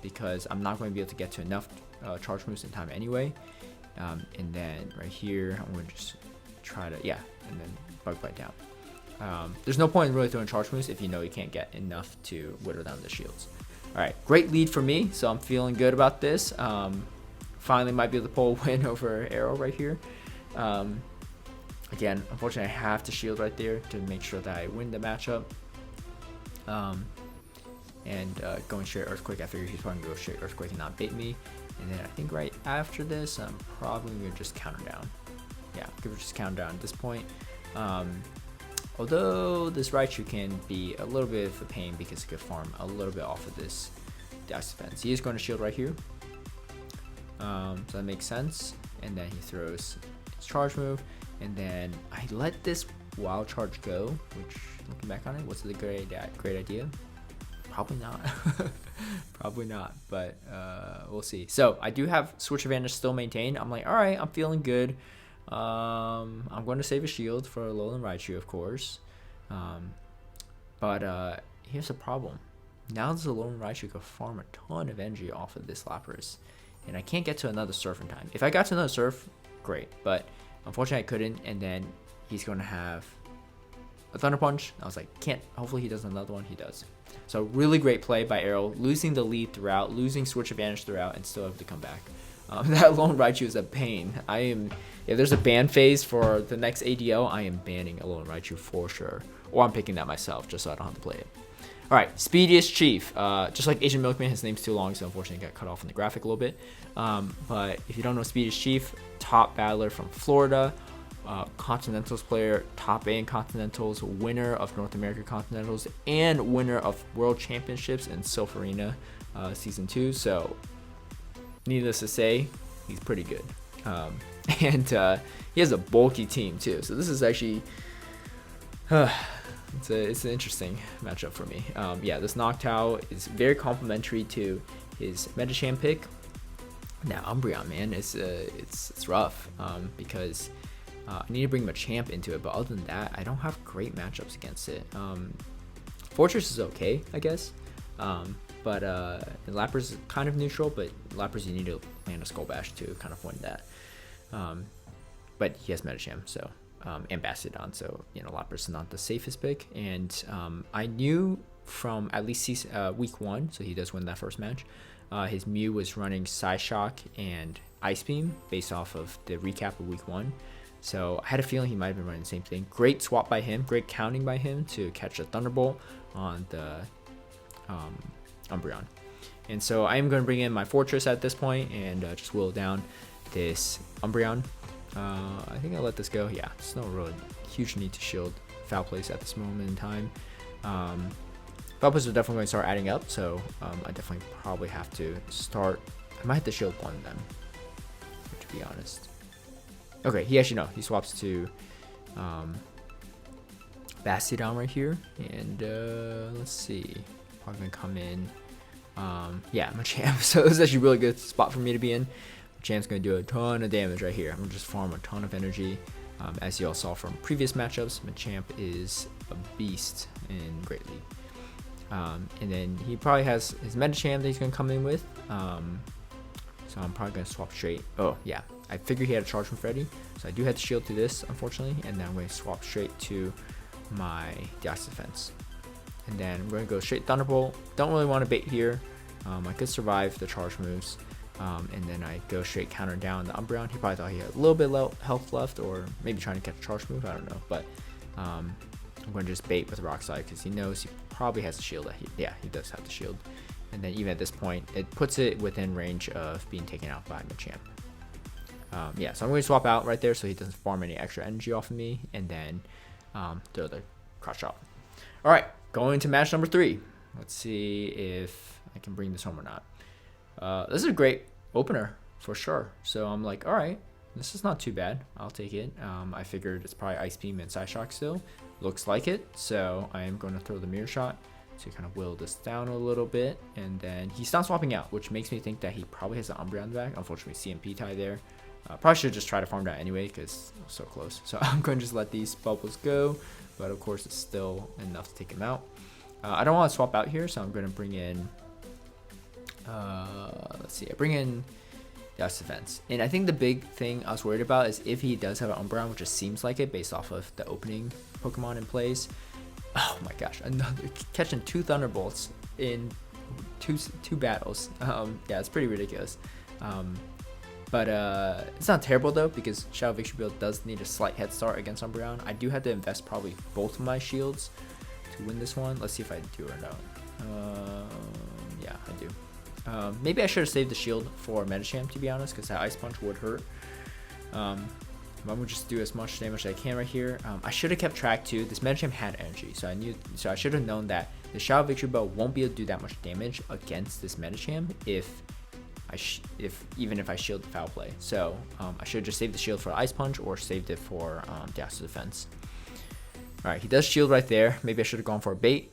because I'm not going to be able to get to enough charge moves in time anyway. And then right here, I'm going to just try to... Yeah, and then Bug Bite down. There's no point in really throwing charge moves if you know you can't get enough to whittle down the shields. Alright, great lead for me, so I'm feeling good about this. Finally might be able to pull a win over Arroh right here. Again, unfortunately I have to shield right there to make sure that I win the matchup. Going straight Earthquake, I figured he's probably going to go straight Earthquake and not bait me. And then I think right after this, I'm probably going to just counter down. Yeah, give it just counter down at this point. Although this Raichu can be a little bit of a pain because it could farm a little bit off of this Deox Defense. He is going to shield right here. So that makes sense. And then he throws his charge move. And then I let this Wild Charge go, which looking back on it, was it a great idea? Probably not. Probably not, but we'll see. So I do have Switch Advantage still maintained. I'm like, all right, I'm feeling good. I'm going to save a shield for Alolan Raichu, of course. But here's the problem. Now this Alolan Raichu could farm a ton of energy off of this Lapras. And I can't get to another Surf in time. If I got to another Surf, great. But unfortunately I couldn't. And then he's going to have a Thunder Punch. I was like, can't. Hopefully he does another one. He does. So really great play by Arroh, losing the lead throughout, losing switch advantage throughout, and still able to come back. That lone Raichu is a pain. If there's a ban phase for the next ADL, I am banning a lone Raichu for sure. Or I'm picking that myself just so I don't have to play it. Alright, SpeediestChief. Just like AsianMilkman, his name's too long, so unfortunately got cut off in the graphic a little bit. But if you don't know SpeediestChief, top battler from Florida, Continentals player, top A in Continentals, winner of North America Continentals, and winner of World Championships in Silph Arena Season 2. So, needless to say, he's pretty good. And he has a bulky team too. So this is actually... it's an interesting matchup for me. Yeah, this Noctowl is very complimentary to his Medicham pick. Now Umbreon, man, it's rough because I need to bring Machamp into it, but other than that, I don't have great matchups against it. Fortress is okay, I guess, but Lapras is kind of neutral, but Lapras you need to land a Skull Bash to kind of win that. But he has Medicham, so. And Bastiodon, so Lapras is not the safest pick, and I knew from at least week 1, so he does win that first match. His Mew was running Psyshock and Ice Beam based off of the recap of week 1, so I had a feeling he might have been running the same thing. Great swap by him, great counting by him to catch a Thunderbolt on the Umbreon, and so I am going to bring in my Fortress at this point and just whittle down this Umbreon. I think I'll let this go. Yeah, there's no really huge need to shield Foul Place at this moment in time. Foul Plays are definitely going to start adding up, so I definitely probably have to start. I might have to shield one of them, to be honest. Okay, he swaps to Bastiodon right here, and let's see. Probably going to come in. Yeah, Machamp. So this is actually a really good spot for me to be in. Champ's going to do a ton of damage right here. I'm going to just farm a ton of energy. As you all saw from previous matchups, Machamp is a beast in Great League. And then he probably has his Medicham that he's going to come in with. So I'm probably going to swap straight. Oh, yeah. I figured he had a charge from Freddy. So I do have to shield to this, unfortunately. And then I'm going to swap straight to my Deoxys Defense. And then I'm going to go straight Thunderbolt. Don't really want to bait here. I could survive the charge moves. And then I go straight counter down the Umbreon. He probably thought he had a little bit health left, or maybe trying to catch a charge move. I don't know, but I'm going to just bait with Rock Slide because he knows he probably has the shield. He does have the shield. And then even at this point, it puts it within range of being taken out by Machamp. Yeah, so I'm going to swap out right there so he doesn't farm any extra energy off of me, and then throw the Crush Shot. All right, going to match number 3. Let's see if I can bring this home or not. This is a great opener for sure. So I'm like, all right, this is not too bad. I'll take it. I figured it's probably Ice Beam and Psyshock still. Looks like it. So I am going to throw the Mirror Shot to kind of whittle this down a little bit. And then he's not swapping out, which makes me think that he probably has an Umbreon in the back. Unfortunately, CMP tie there. Probably should just try to farm that anyway because it was so close. So I'm going to just let these bubbles go. But of course, it's still enough to take him out. I don't want to swap out here, so I'm going to bring in... let's see, I bring in Deoxys Defense, and I think the big thing I was worried about is if he does have an Umbreon, which just seems like it based off of the opening Pokemon in plays. Oh my gosh, another catching 2 Thunderbolts in two battles. Yeah, it's pretty ridiculous. But it's not terrible though, because Shadow Victory build does need a slight head start against Umbreon. I do have to invest probably both of my shields to win this one. Let's see if I do or no. Yeah, I do. Maybe I should have saved the shield for Medicham, to be honest, because that Ice Punch would hurt. I'm gonna just do as much damage as I can right here. I should have kept track too. This Medicham had energy, so I should have known that the Shadow Victory Bow won't be able to do that much damage against this Medicham even if I shield the Foul Play. So I should have just saved the shield for Ice Punch or saved it for Deoxys Defense. All right, he does shield right there. Maybe I should have gone for a bait.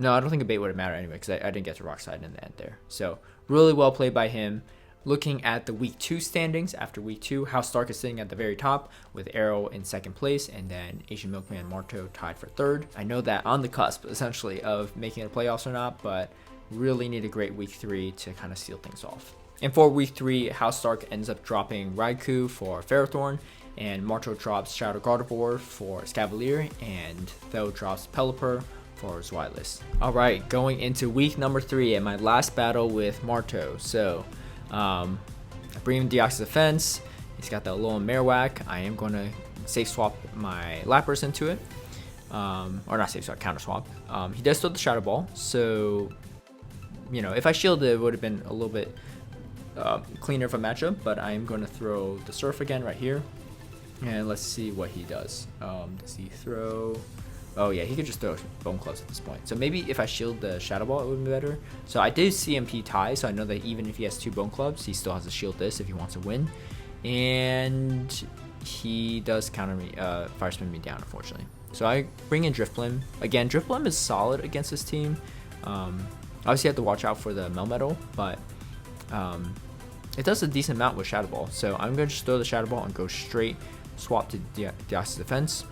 No, I don't think a bait would have mattered anyway because I didn't get to Rock Slide in the end there. So really well played by him. Looking at the week 2 standings, after week 2, HouseStark is sitting at the very top with Arrohh in 2nd place, and then AsianMilkman and Marto tied for 3rd. I know that on the cusp, essentially, of making it playoffs or not, but really need a great week 3 to kind of seal things off. And for week 3, HouseStark ends up dropping Raikou for Ferrothorn, and Marto drops Shadow Gardevoir for Scavalier, and Tho drops Pelipper for Zweilous. Alright, going into week number 3 and my last battle with Marto. So, I bring him Deoxys Defense. He's got the Alolan Marowak. I am going to safe swap my Lapras into it. Or not safe swap, counter swap. He does throw the Shadow Ball, so, you know, if I shielded, it would have been a little bit cleaner of a matchup, but I am going to throw the Surf again right here. And let's see what he does. Does he throw... Oh yeah, he could just throw Bone Clubs at this point. So maybe if I shield the Shadow Ball, it would be better. So I did CMP tie, so I know that even if he has 2 Bone Clubs, he still has to shield this if he wants to win. And he does counter me, Fire Spin me down, unfortunately. So I bring in Drifblim. Again, Drifblim is solid against this team. Obviously, you have to watch out for the Melmetal, but it does a decent amount with Shadow Ball. So I'm going to just throw the Shadow Ball and go straight swap to Deoxys Defense.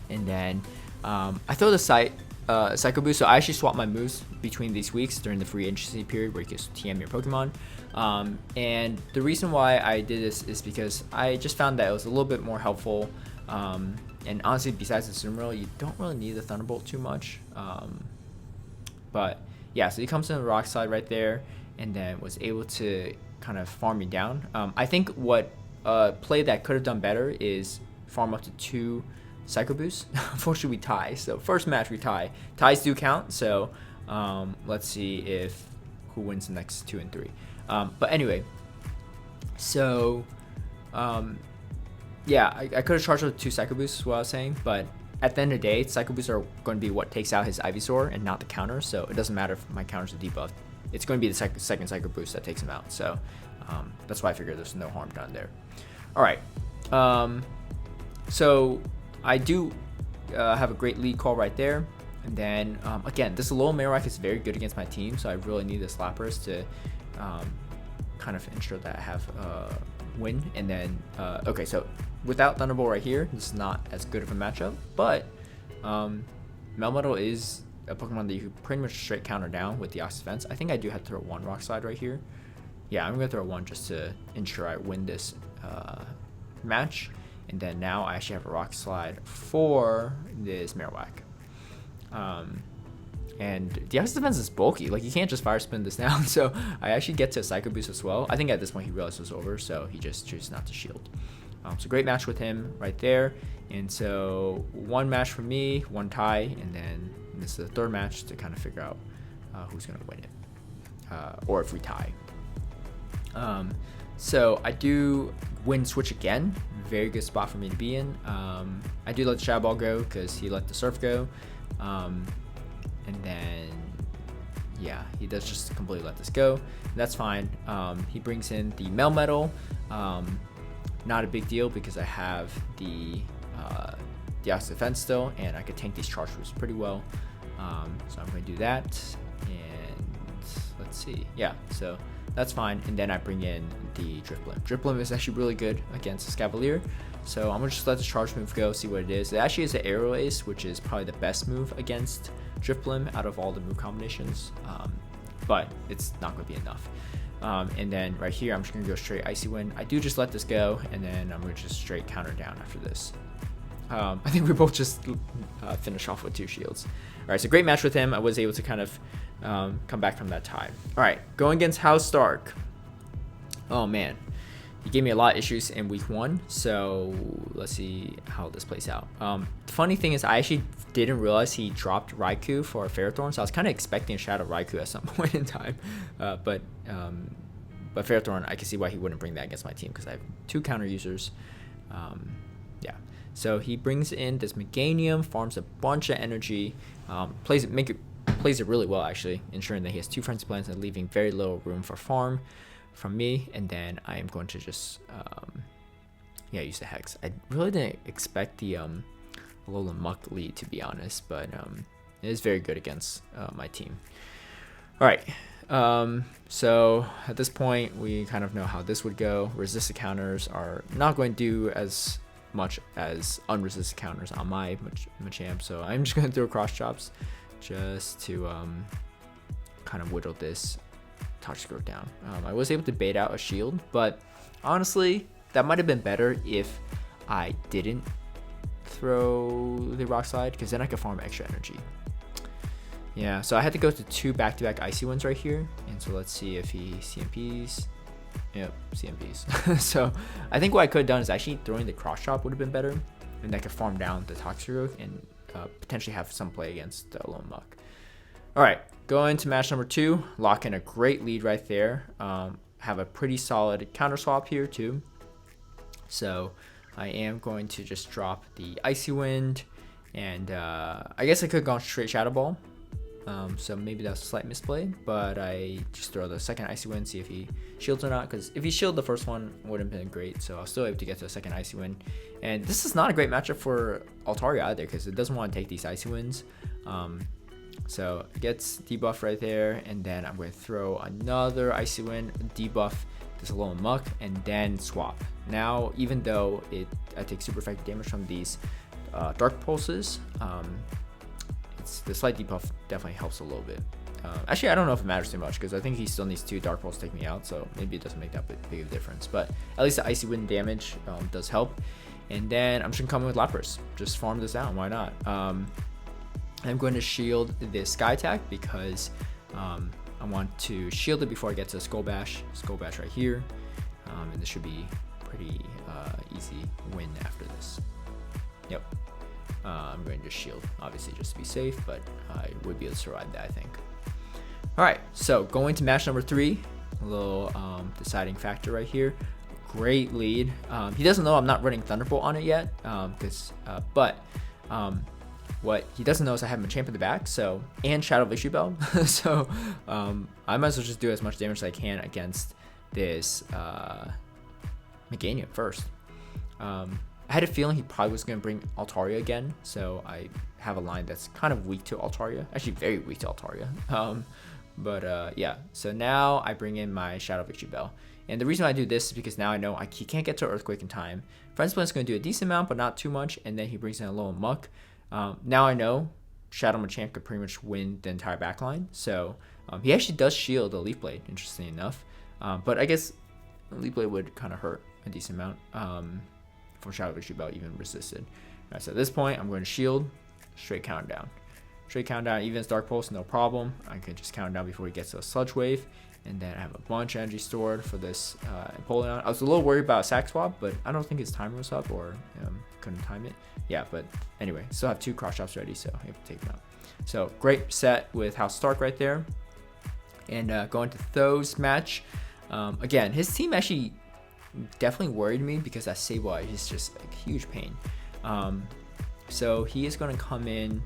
And then I throw the Psycho Boost. So I actually swap my moves between these weeks during the free agency period where you can TM your Pokemon. And the reason why I did this is because I just found that it was a little bit more helpful. And honestly, besides the Sumeru, you don't really need the Thunderbolt too much. But yeah, so he comes in the Rock Slide right there, and then was able to kind of farm me down. I think what play that could have done better is farm up to 2 Psycho Boosts. Unfortunately, we tie. So first match we tie. Ties do count. So let's see if who wins the next 2 and 3. But anyway, so yeah, I could have charged with 2 Psycho Boosts, is what I was saying. But at the end of the day, Psycho Boosts are going to be what takes out his Ivysaur and not the counter. So it doesn't matter if my counter's a debuff. It's going to be the second Psycho Boost that takes him out. So that's why I figured there's no harm done there. All right. So I do have a great lead call right there. And then, again, this Alolan Marowak is very good against my team, so I really need this Lapras to kind of ensure that I have a win. And then, okay, so without Thunderbolt right here, this is not as good of a matchup, but Melmetal is a Pokemon that you can pretty much straight counter down with the Deoxys Defense. I think I do have to throw 1 Rock Slide right here. Yeah, I'm going to throw 1 just to ensure I win this match. And then now I actually have a Rock Slide for this Marowak. And Deoxys Defense is bulky. Like, you can't just Fire Spin this down. So I actually get to a Psycho Boost as well. I think at this point he realized it was over, so he just chooses not to shield. So great match with him right there. And so 1 match for me, 1 tie, and then this is the 3rd match to kind of figure out who's going to win it. Or if we tie. So I do win switch again. Very good spot for me to be in. I do let the Shadow Ball go because he let the Surf go. And then, yeah, he does just completely let this go. That's fine. He brings in the Melmetal. Not a big deal because I have the Deoxys Defense still, and I could tank these charge moves pretty well. So I'm going to do that. And let's see. Yeah, so that's fine. And then I bring in the Drifblim. Drifblim is actually really good against Scavalier. So I'm going to just let the charge move go, see what it is. It actually is an Arrow Ace, which is probably the best move against Drifblim out of all the move combinations. But it's not going to be enough. And then right here, I'm just going to go straight Icy Wind. I do just let this go, and then I'm going to just straight counter down after this. I think we both just finish off with 2 shields. All right, so great match with him. I was able to kind of come back from that tie. All right, going against HouseStark. Oh, man. He gave me a lot of issues in week 1, so let's see how this plays out. The funny thing is I actually didn't realize he dropped Raikou for a Ferrothorn, so I was kind of expecting a Shadow Raikou at some point in time. But Ferrothorn, I can see why he wouldn't bring that against my team because I have 2 counter users. Yeah, so he brings in this Meganium, farms a bunch of energy, plays it really well actually, ensuring that he has 2 Frenzy Plants and leaving very little room for farm from me. And then I am going to just use the Hex. I really didn't expect the Alolan Muck lead, to be honest, but it is very good against my team. All right, so at this point we kind of know how this would go. Resisted counters are not going to do as much as unresisted counters on my Machamp, so I'm just going to throw Cross Chops just to kind of whittle this Toxic Growth down. I was able to bait out a shield, but honestly, that might have been better if I didn't throw the Rock Slide, because then I could farm extra energy. Yeah, so I had to go to 2 back-to-back Icy Winds right here, and so let's see if he CMPs. Yep, CMPs. So I think what I could have done is actually throwing the Cross Chop would have been better, and I could farm down the Toxic Growth and potentially have some play against the Lone Muck. All right, going to match number 2, lock in a great lead right there. Have a pretty solid counter swap here too. So I am going to just drop the Icy Wind, and I guess I could have gone straight Shadow Ball. So maybe that's a slight misplay, but I just throw the second Icy Wind, see if he shields or not, because if he shielded the first one, wouldn't have been great. So I was still able to get to the second Icy Wind. And this is not a great matchup for Altaria either, because it doesn't want to take these Icy Winds. So it gets debuff right there, and then I'm going to throw another Icy Wind, debuff this Lone Muck, and then swap. Now, even though I take super effective damage from these Dark Pulses, the slight debuff definitely helps a little bit. Actually, I don't know if it matters too much, because I think he still needs 2 Dark Pulse to take me out, so maybe it doesn't make that big of a difference. But at least the Icy Wind damage does help. And then I'm just going to come in with Lapras. Just farm this down, why not? I'm going to shield this Sky Attack because I want to shield it before I get to Skull Bash. Skull Bash right here. And this should be pretty easy win after this. Yep. I'm going to just shield, obviously, just to be safe, but I would be able to survive that, I think. All right, so going to match number 3, a little deciding factor right here. Great lead. He doesn't know I'm not running Thunderbolt on it yet, but what he doesn't know is I have Machamp in the back, so, and Shadow Victory Bell, so I might as well just do as much damage as I can against this Meganium first. I had a feeling he probably was going to bring Altaria again, so I have a line that's kind of weak to Altaria, actually very weak to Altaria. Yeah, so now I bring in my Shadow Victory Bell. And the reason why I do this is because now I know he can't get to Earthquake in time. Friend Splint's going to do a decent amount, but not too much, and then he brings in a Lone Muck. Now I know Shadow Machamp could pretty much win the entire backline, so he actually does shield the Leaf Blade, interestingly enough. But I guess Leaf Blade would kind of hurt a decent amount. From Shadow Victory Bell even resisted. All right, so at this point, I'm going to shield, straight counter down. Straight counter down, even as Dark Pulse, no problem. I can just counter down before he gets to a Sludge Wave, and then I have a bunch of energy stored for this Empoleon. I was a little worried about Sack Swap, but I don't think his timer was up, or couldn't time it. Yeah, but anyway, still have 2 Cross Chops ready, so I have to take them out. So great set with HouseStark right there. And going to Tho's match. Again, his team actually definitely worried me because that Sableye is just a huge pain. So he is going to come in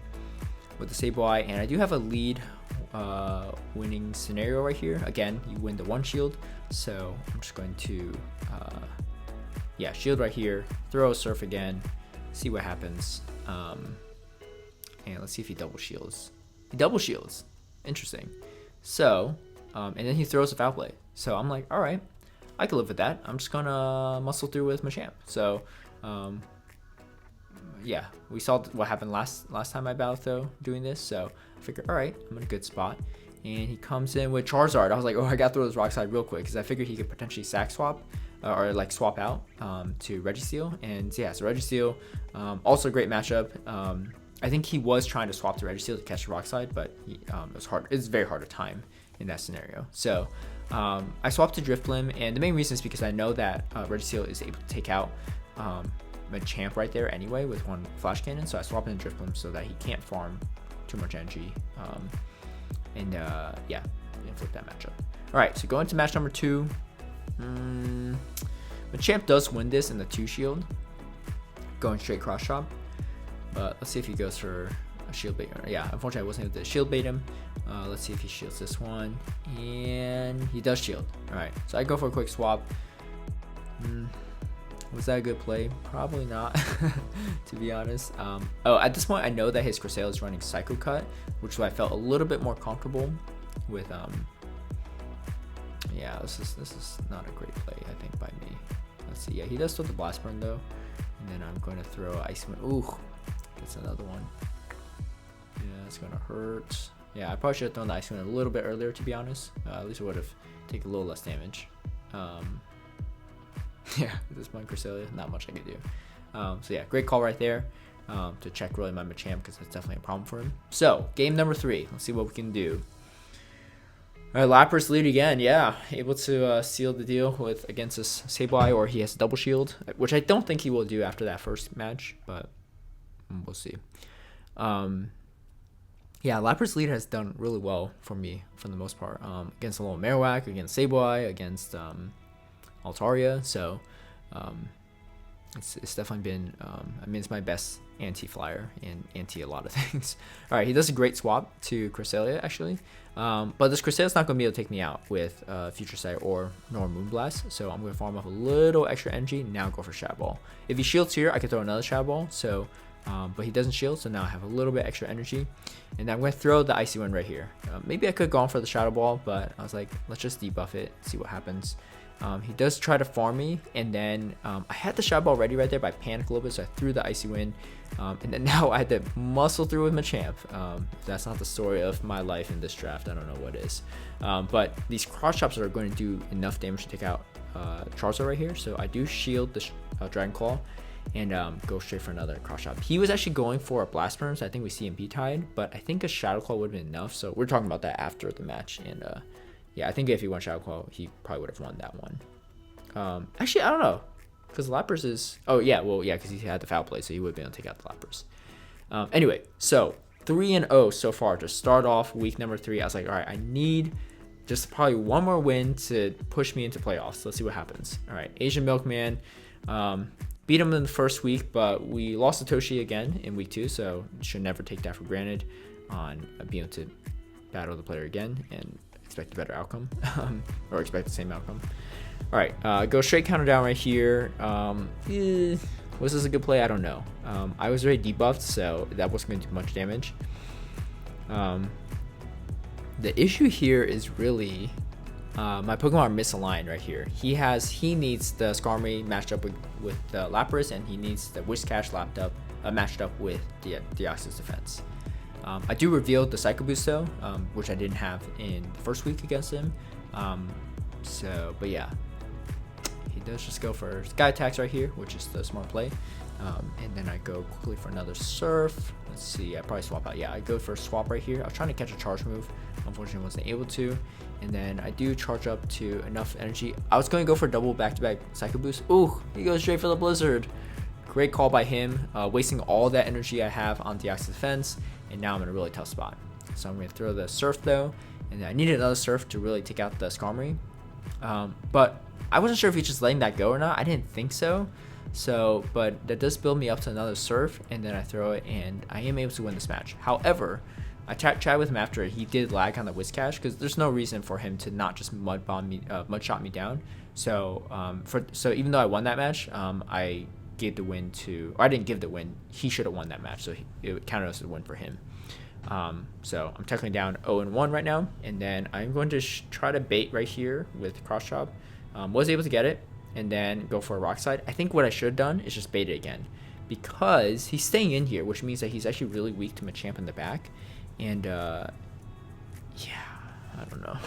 with the Sableye, and I do have a lead winning scenario right here. Again, you win the 1 shield, so I'm just going to shield right here, throw a Surf again, see what happens, and let's see if he double shields. He double shields, interesting. So and then he throws a Foul Play, so I'm like, all right, I could live with that. I'm just gonna muscle through with Machamp. So, yeah, we saw what happened last time I battled though doing this. So I figured, all right, I'm in a good spot. And he comes in with Charizard. I was like, oh, I gotta throw this Rock Slide real quick because I figured he could potentially sack swap or like swap out to Registeel. And yeah, so Registeel, also a great matchup. I think he was trying to swap to Registeel to catch the Rock Slide, but it was hard. It's very hard to time in that scenario. So I swapped to Drifblim, and the main reason is because I know that Registeel is able to take out Machamp right there anyway with 1 Flash Cannon, so I swapped in Drifblim so that he can't farm too much energy, and flip that matchup. Alright, so going to match number 2, Machamp does win this in the 2 shield, going straight Cross Chop, but let's see if he goes for a shield bait. Yeah, unfortunately I wasn't able to shield bait him. Let's see if he shields this one, and he does shield. All right, so I go for a quick swap. Was that a good play? Probably not, to be honest. At this point I know that his Cresselia is running Psycho Cut, which is why I felt a little bit more comfortable with. Yeah, this is not a great play, I think, by me. Let's see. Yeah, he does throw the Blast Burn though, and then I'm going to throw Ice Wind. Ooh, gets another one. Yeah, it's gonna hurt. Yeah, I probably should have thrown the Ice Wind a little bit earlier, to be honest. At least it would have taken a little less damage. Yeah, at this point, Cresselia, not much I could do. So yeah, great call right there to check really my Machamp, because that's definitely a problem for him. So game number 3, let's see what we can do. All right, Lapras lead again. Yeah, able to seal the deal with against this Sableye, or he has a double shield, which I don't think he will do after that first match, but we'll see. Yeah, Lapras lead has done really well for me for the most part. Against a little Marowak, against Sableye, against Altaria. So it's definitely been, I mean, it's my best anti-flyer and anti a lot of things. All right, he does a great swap to Cresselia, actually. But this Cresselia's not going to be able to take me out with Future Sight or nor Moonblast. So I'm going to farm off a little extra energy, now go for Shadow Ball. If he shields here, I could throw another Shadow Ball. So, but he doesn't shield, so now I have a little bit extra energy. And I'm going to throw the Icy Wind right here. Maybe I could have gone for the Shadow Ball, but I was like, let's just debuff it, see what happens. He does try to farm me, and then I had the Shadow Ball ready right there, but I panicked a little bit, so I threw the Icy Wind. And then now I had to muscle through with Machamp. That's not the story of my life in this draft. I don't know what is. But these cross chops are going to do enough damage to take out Charizard right here. So I do shield the Dragon Claw and go straight for another cross chop. He was actually going for a Blast Burn, so I think we CMP tied, but I think a Shadow Claw would have been enough. So we're talking about that after the match. And yeah, I think if he won Shadow Claw, he probably would have won that one. Actually, I don't know. Because Lapras is... Oh, yeah. Well, yeah, because he had the foul play, so he would be able to take out the Lapras. Anyway, so 3-0 so far to start off week number 3. I was like, all right, I need just probably one more win to push me into playoffs. Let's see what happens. All right, Asian Milkman. Beat him in the first week, but we lost to Toshi again in week 2, so should never take that for granted on being able to battle the player again and expect a better outcome, or expect the same outcome. All right, go straight counter down right here. Was this a good play? I don't know. I was already debuffed, so that wasn't going to do much damage. The issue here is really my Pokemon are misaligned right here. He needs the Skarmory matched up with the Lapras, and he needs the Whiscash matched up with the Deoxys Defense. I do reveal the Psycho Boost though, which I didn't have in the first week against him. But yeah, he does just go for Sky Attacks right here, which is the smart play. And then I go quickly for another Surf. Let's see, I probably swap out. Yeah, I go for a swap right here. I was trying to catch a charge move. Unfortunately, wasn't able to. And then I do charge up to enough energy. I was going to go for double back-to-back Psycho Boost. Ooh, he goes straight for the Blizzard. Great call by him, wasting all that energy I have on Deoxys Defense. And now I'm in a really tough spot. So I'm going to throw the Surf though. And I needed another Surf to really take out the Skarmory. But I wasn't sure if he's just letting that go or not. I didn't think so. But that does build me up to another Surf, and then I throw it, and I am able to win this match. However, I chatted with him after he did lag on the Whiscash, because there's no reason for him to not just mud shot me down. So even though I won that match, I gave the win to, or I didn't give the win. He should have won that match, so it counted as a win for him. So I'm technically down 0-1 right now, and then I'm going to try to bait right here with Cross Chop. Was able to get it, and then go for a Rock Slide. I think what I should have done is just bait it again, because he's staying in here, which means that he's actually really weak to Machamp in the back. And yeah, I don't know.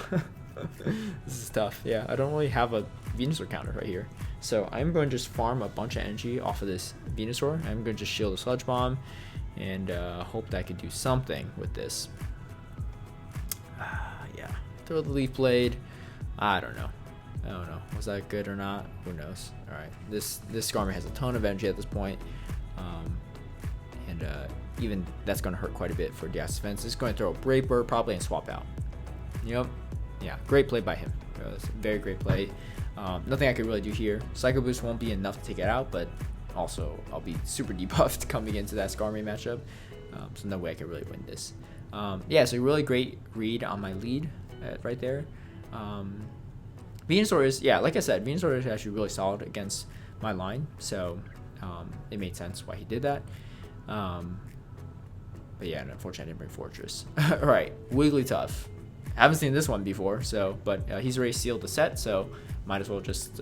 This is tough. Yeah, I don't really have a Venusaur counter right here, so I'm going to just farm a bunch of energy off of this Venusaur. I'm going to just shield the Sludge Bomb and hope that I could do something with this. Yeah, throw the Leaf Blade. I don't know. Was that good or not? Who knows? All right, this Skarmory has a ton of energy at this point, and even that's going to hurt quite a bit for Deoxys Defense. It's going to throw a Brave Bird probably and swap out. Yep. Yeah, great play by him. Very great play. Nothing I could really do here. Psycho Boost won't be enough to take it out, but also I'll be super debuffed coming into that Skarmory matchup. So no way I could really win this. Yeah, so really great read on my lead right there. Venusaur is, yeah, like I said, Venusaur is actually really solid against my line, so it made sense why he did that. But yeah, unfortunately I didn't bring Fortress. All right, Wigglytuff. I haven't seen this one before, but he's already sealed the set, so might as well just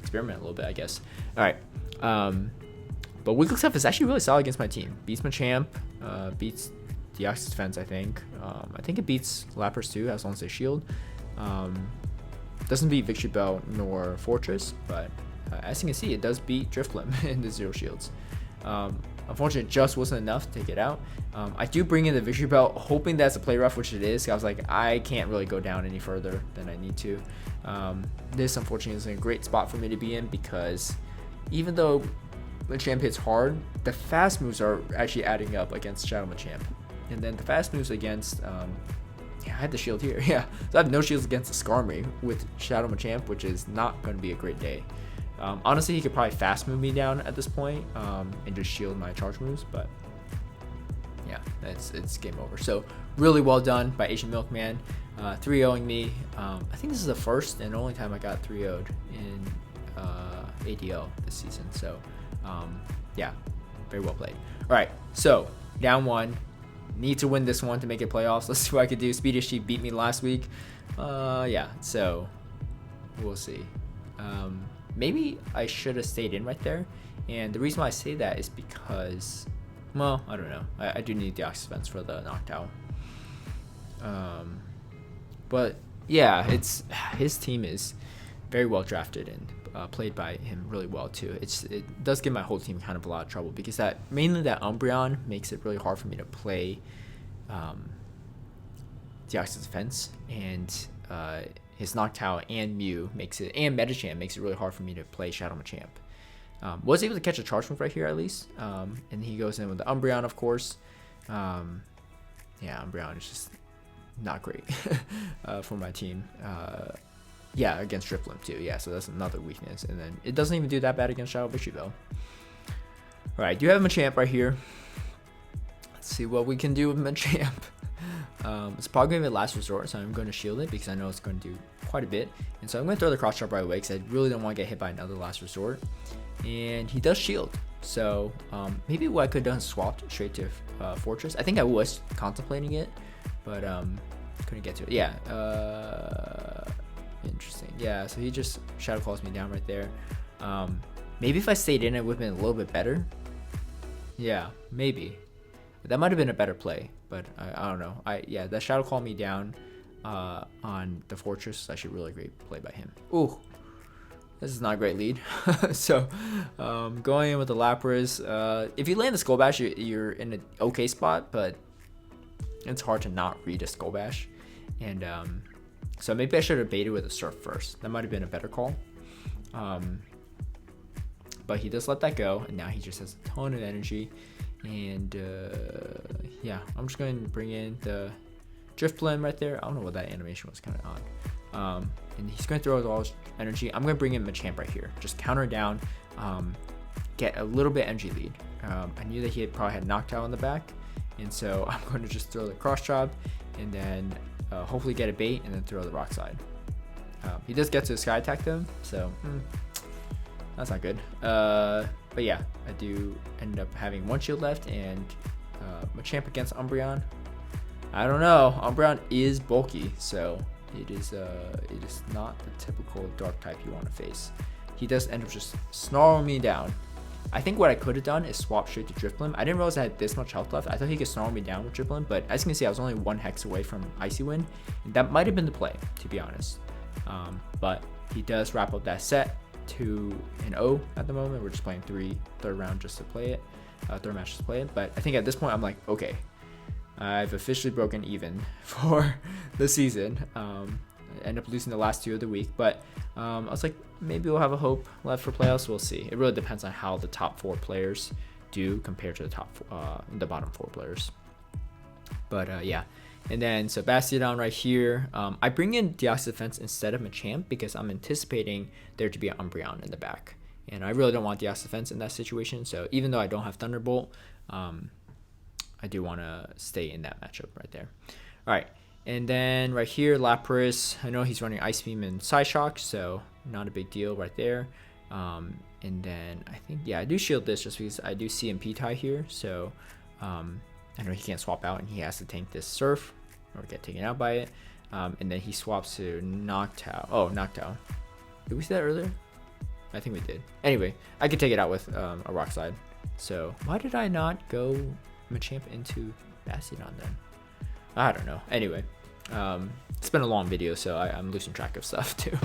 experiment a little bit, I guess. All right, but Wigglytuff is actually really solid against my team. Beats Machamp, beats Deoxys Defense, I think. I think it beats Lapras too, as long as they shield. Doesn't beat Victory Bell nor Fortress, but as you can see, it does beat Drifblim in the Zero Shields. Unfortunately, it just wasn't enough to take it out. I do bring in the Victory Belt, hoping that's a play rough, which it is. I was like, I can't really go down any further than I need to. This, unfortunately, is a great spot for me to be in because even though Machamp hits hard, the fast moves are actually adding up against Shadow Machamp. And then the fast moves against, I had the shield here, yeah. So I have no shields against the Skarmory with Shadow Machamp, which is not going to be a great day. Honestly, he could probably fast move me down at this point and just shield my charge moves, but yeah, it's game over. So really well done by AsianMilkman, 3-0ing me. I think this is the first and only time I got 3-0'd in ADL this season. So yeah, very well played. All right, so down 1. Need to win this one to make it playoffs. Let's see what I could do. SpeediestChief beat me last week. Yeah, so we'll see. Maybe I should have stayed in right there. And the reason why I say that is because, well, I don't know. I do need the Ox Defense for the knockdown. But yeah, his team is very well drafted and played by him really well too. It does give my whole team kind of a lot of trouble because mainly that Umbreon makes it really hard for me to play the Ox Defense, and his Noctowl and Mew and Medicham makes it really hard for me to play Shadow Machamp. Was able to catch a charge move right here at least, and he goes in with the Umbreon, of course. Yeah, Umbreon is just not great for my team. Yeah, against Drifblim too. Yeah, so that's another weakness, and then it doesn't even do that bad against Shadow Victory though. All right, I do have Machamp right here. Let's see what we can do with Machamp. It's probably going to be a last resort, so I'm going to shield it because I know it's going to do quite a bit. And so I'm going to throw the cross chop right away because I really don't want to get hit by another last resort. And he does shield. So maybe what I could have done is swapped straight to Fortress. I think I was contemplating it, but couldn't get to it. Yeah. Interesting. Yeah, so he just Shadow Calls me down right there. Maybe if I stayed in, it would have been a little bit better. Yeah, maybe. That might have been a better play, but I don't know. Yeah, that Shadow Call me down on the Fortress is actually a really great play by him. Ooh, this is not a great lead. So going in with the Lapras. If you land the Skull Bash, you're in an okay spot, but it's hard to not read a Skull Bash. And so maybe I should have baited with a Surf first. That might have been a better call. But he does let that go, and now he just has a ton of energy. And yeah, I'm just going to bring in the Drifblim right there. I don't know what that animation was, kind of odd. And he's going to throw all his energy. I'm going to bring in Machamp right here. Just counter down, get a little bit energy lead. I knew that he probably had Noctowl in the back. And so I'm going to just throw the cross chop and then hopefully get a bait and then throw the rock slide. He does get to the sky attack though, so that's not good. But yeah, I do end up having one shield left, and Machamp against Umbreon. I don't know. Umbreon is bulky, so it is not the typical dark type you want to face. He does end up just snarling me down. I think what I could have done is swap straight to Drifblim. I didn't realize I had this much health left. I thought he could snarl me down with Drifblim, but as you can see, I was only 1 hex away from Icy Wind. And that might have been the play, to be honest. But he does wrap up that set 2-0 at the moment. We're just playing third round just to play it, third match just to play it. But I think at this point I'm like, okay, I've officially broken even for the season. I end up losing the last 2 of the week, but I was like, maybe we'll have a hope left for playoffs. We'll see. It really depends on how the top 4 players do compared to the bottom 4 players. But yeah. And then, so Bastiodon right here. I bring in Deoxys Defense instead of Machamp because I'm anticipating there to be an Umbreon in the back. And I really don't want Deoxys Defense in that situation. So even though I don't have Thunderbolt, I do want to stay in that matchup right there. All right. And then right here, Lapras. I know he's running Ice Beam and Psyshock, so not a big deal right there. And then I think, yeah, I do shield this just because I do see CMP tie here. So I know he can't swap out and he has to tank this Surf or get taken out by it. And then he swaps to Noctowl. Oh, Noctowl. Did we see that earlier? I think we did. Anyway, I could take it out with a Rock Slide. So why did I not go Machamp into Bastiodon then? I don't know. Anyway, so It's been a long video, so I'm losing track of stuff too.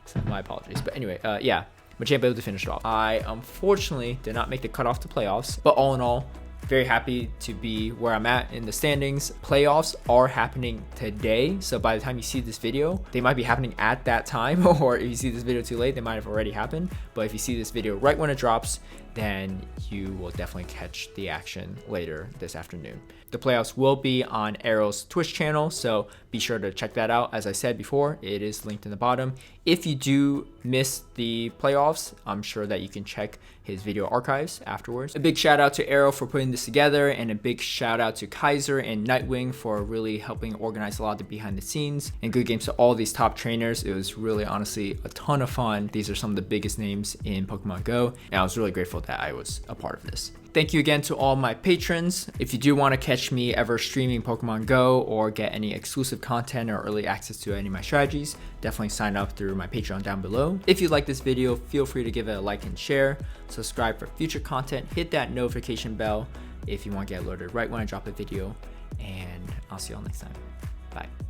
So my apologies. But anyway, yeah, Machamp able to finish it off. I unfortunately did not make the cutoff to playoffs, but all in all, very happy to be where I'm at in the standings. Playoffs are happening today, so by the time you see this video, they might be happening at that time, or if you see this video too late, they might have already happened. But if you see this video right when it drops, then you will definitely catch the action later this afternoon. The playoffs will be on Arrow's Twitch channel, so be sure to check that out. As I said before, it is linked in the bottom. If you do miss the playoffs, I'm sure that you can check his video archives afterwards. A big shout out to Arrow for putting this together, and a big shout out to Kaiser and Nightwing for really helping organize a lot of the behind the scenes, and good games to all these top trainers. It was really honestly a ton of fun. These are some of the biggest names in Pokemon Go, and I was really grateful that I was a part of this. Thank you again to all my patrons. If you do want to catch me ever streaming Pokemon Go or get any exclusive content or early access to any of my strategies, definitely sign up through my Patreon down below. If you like this video, feel free to give it a like and share. Subscribe for future content. Hit that notification bell if you want to get alerted right when I drop a video. And I'll see you all next time. Bye.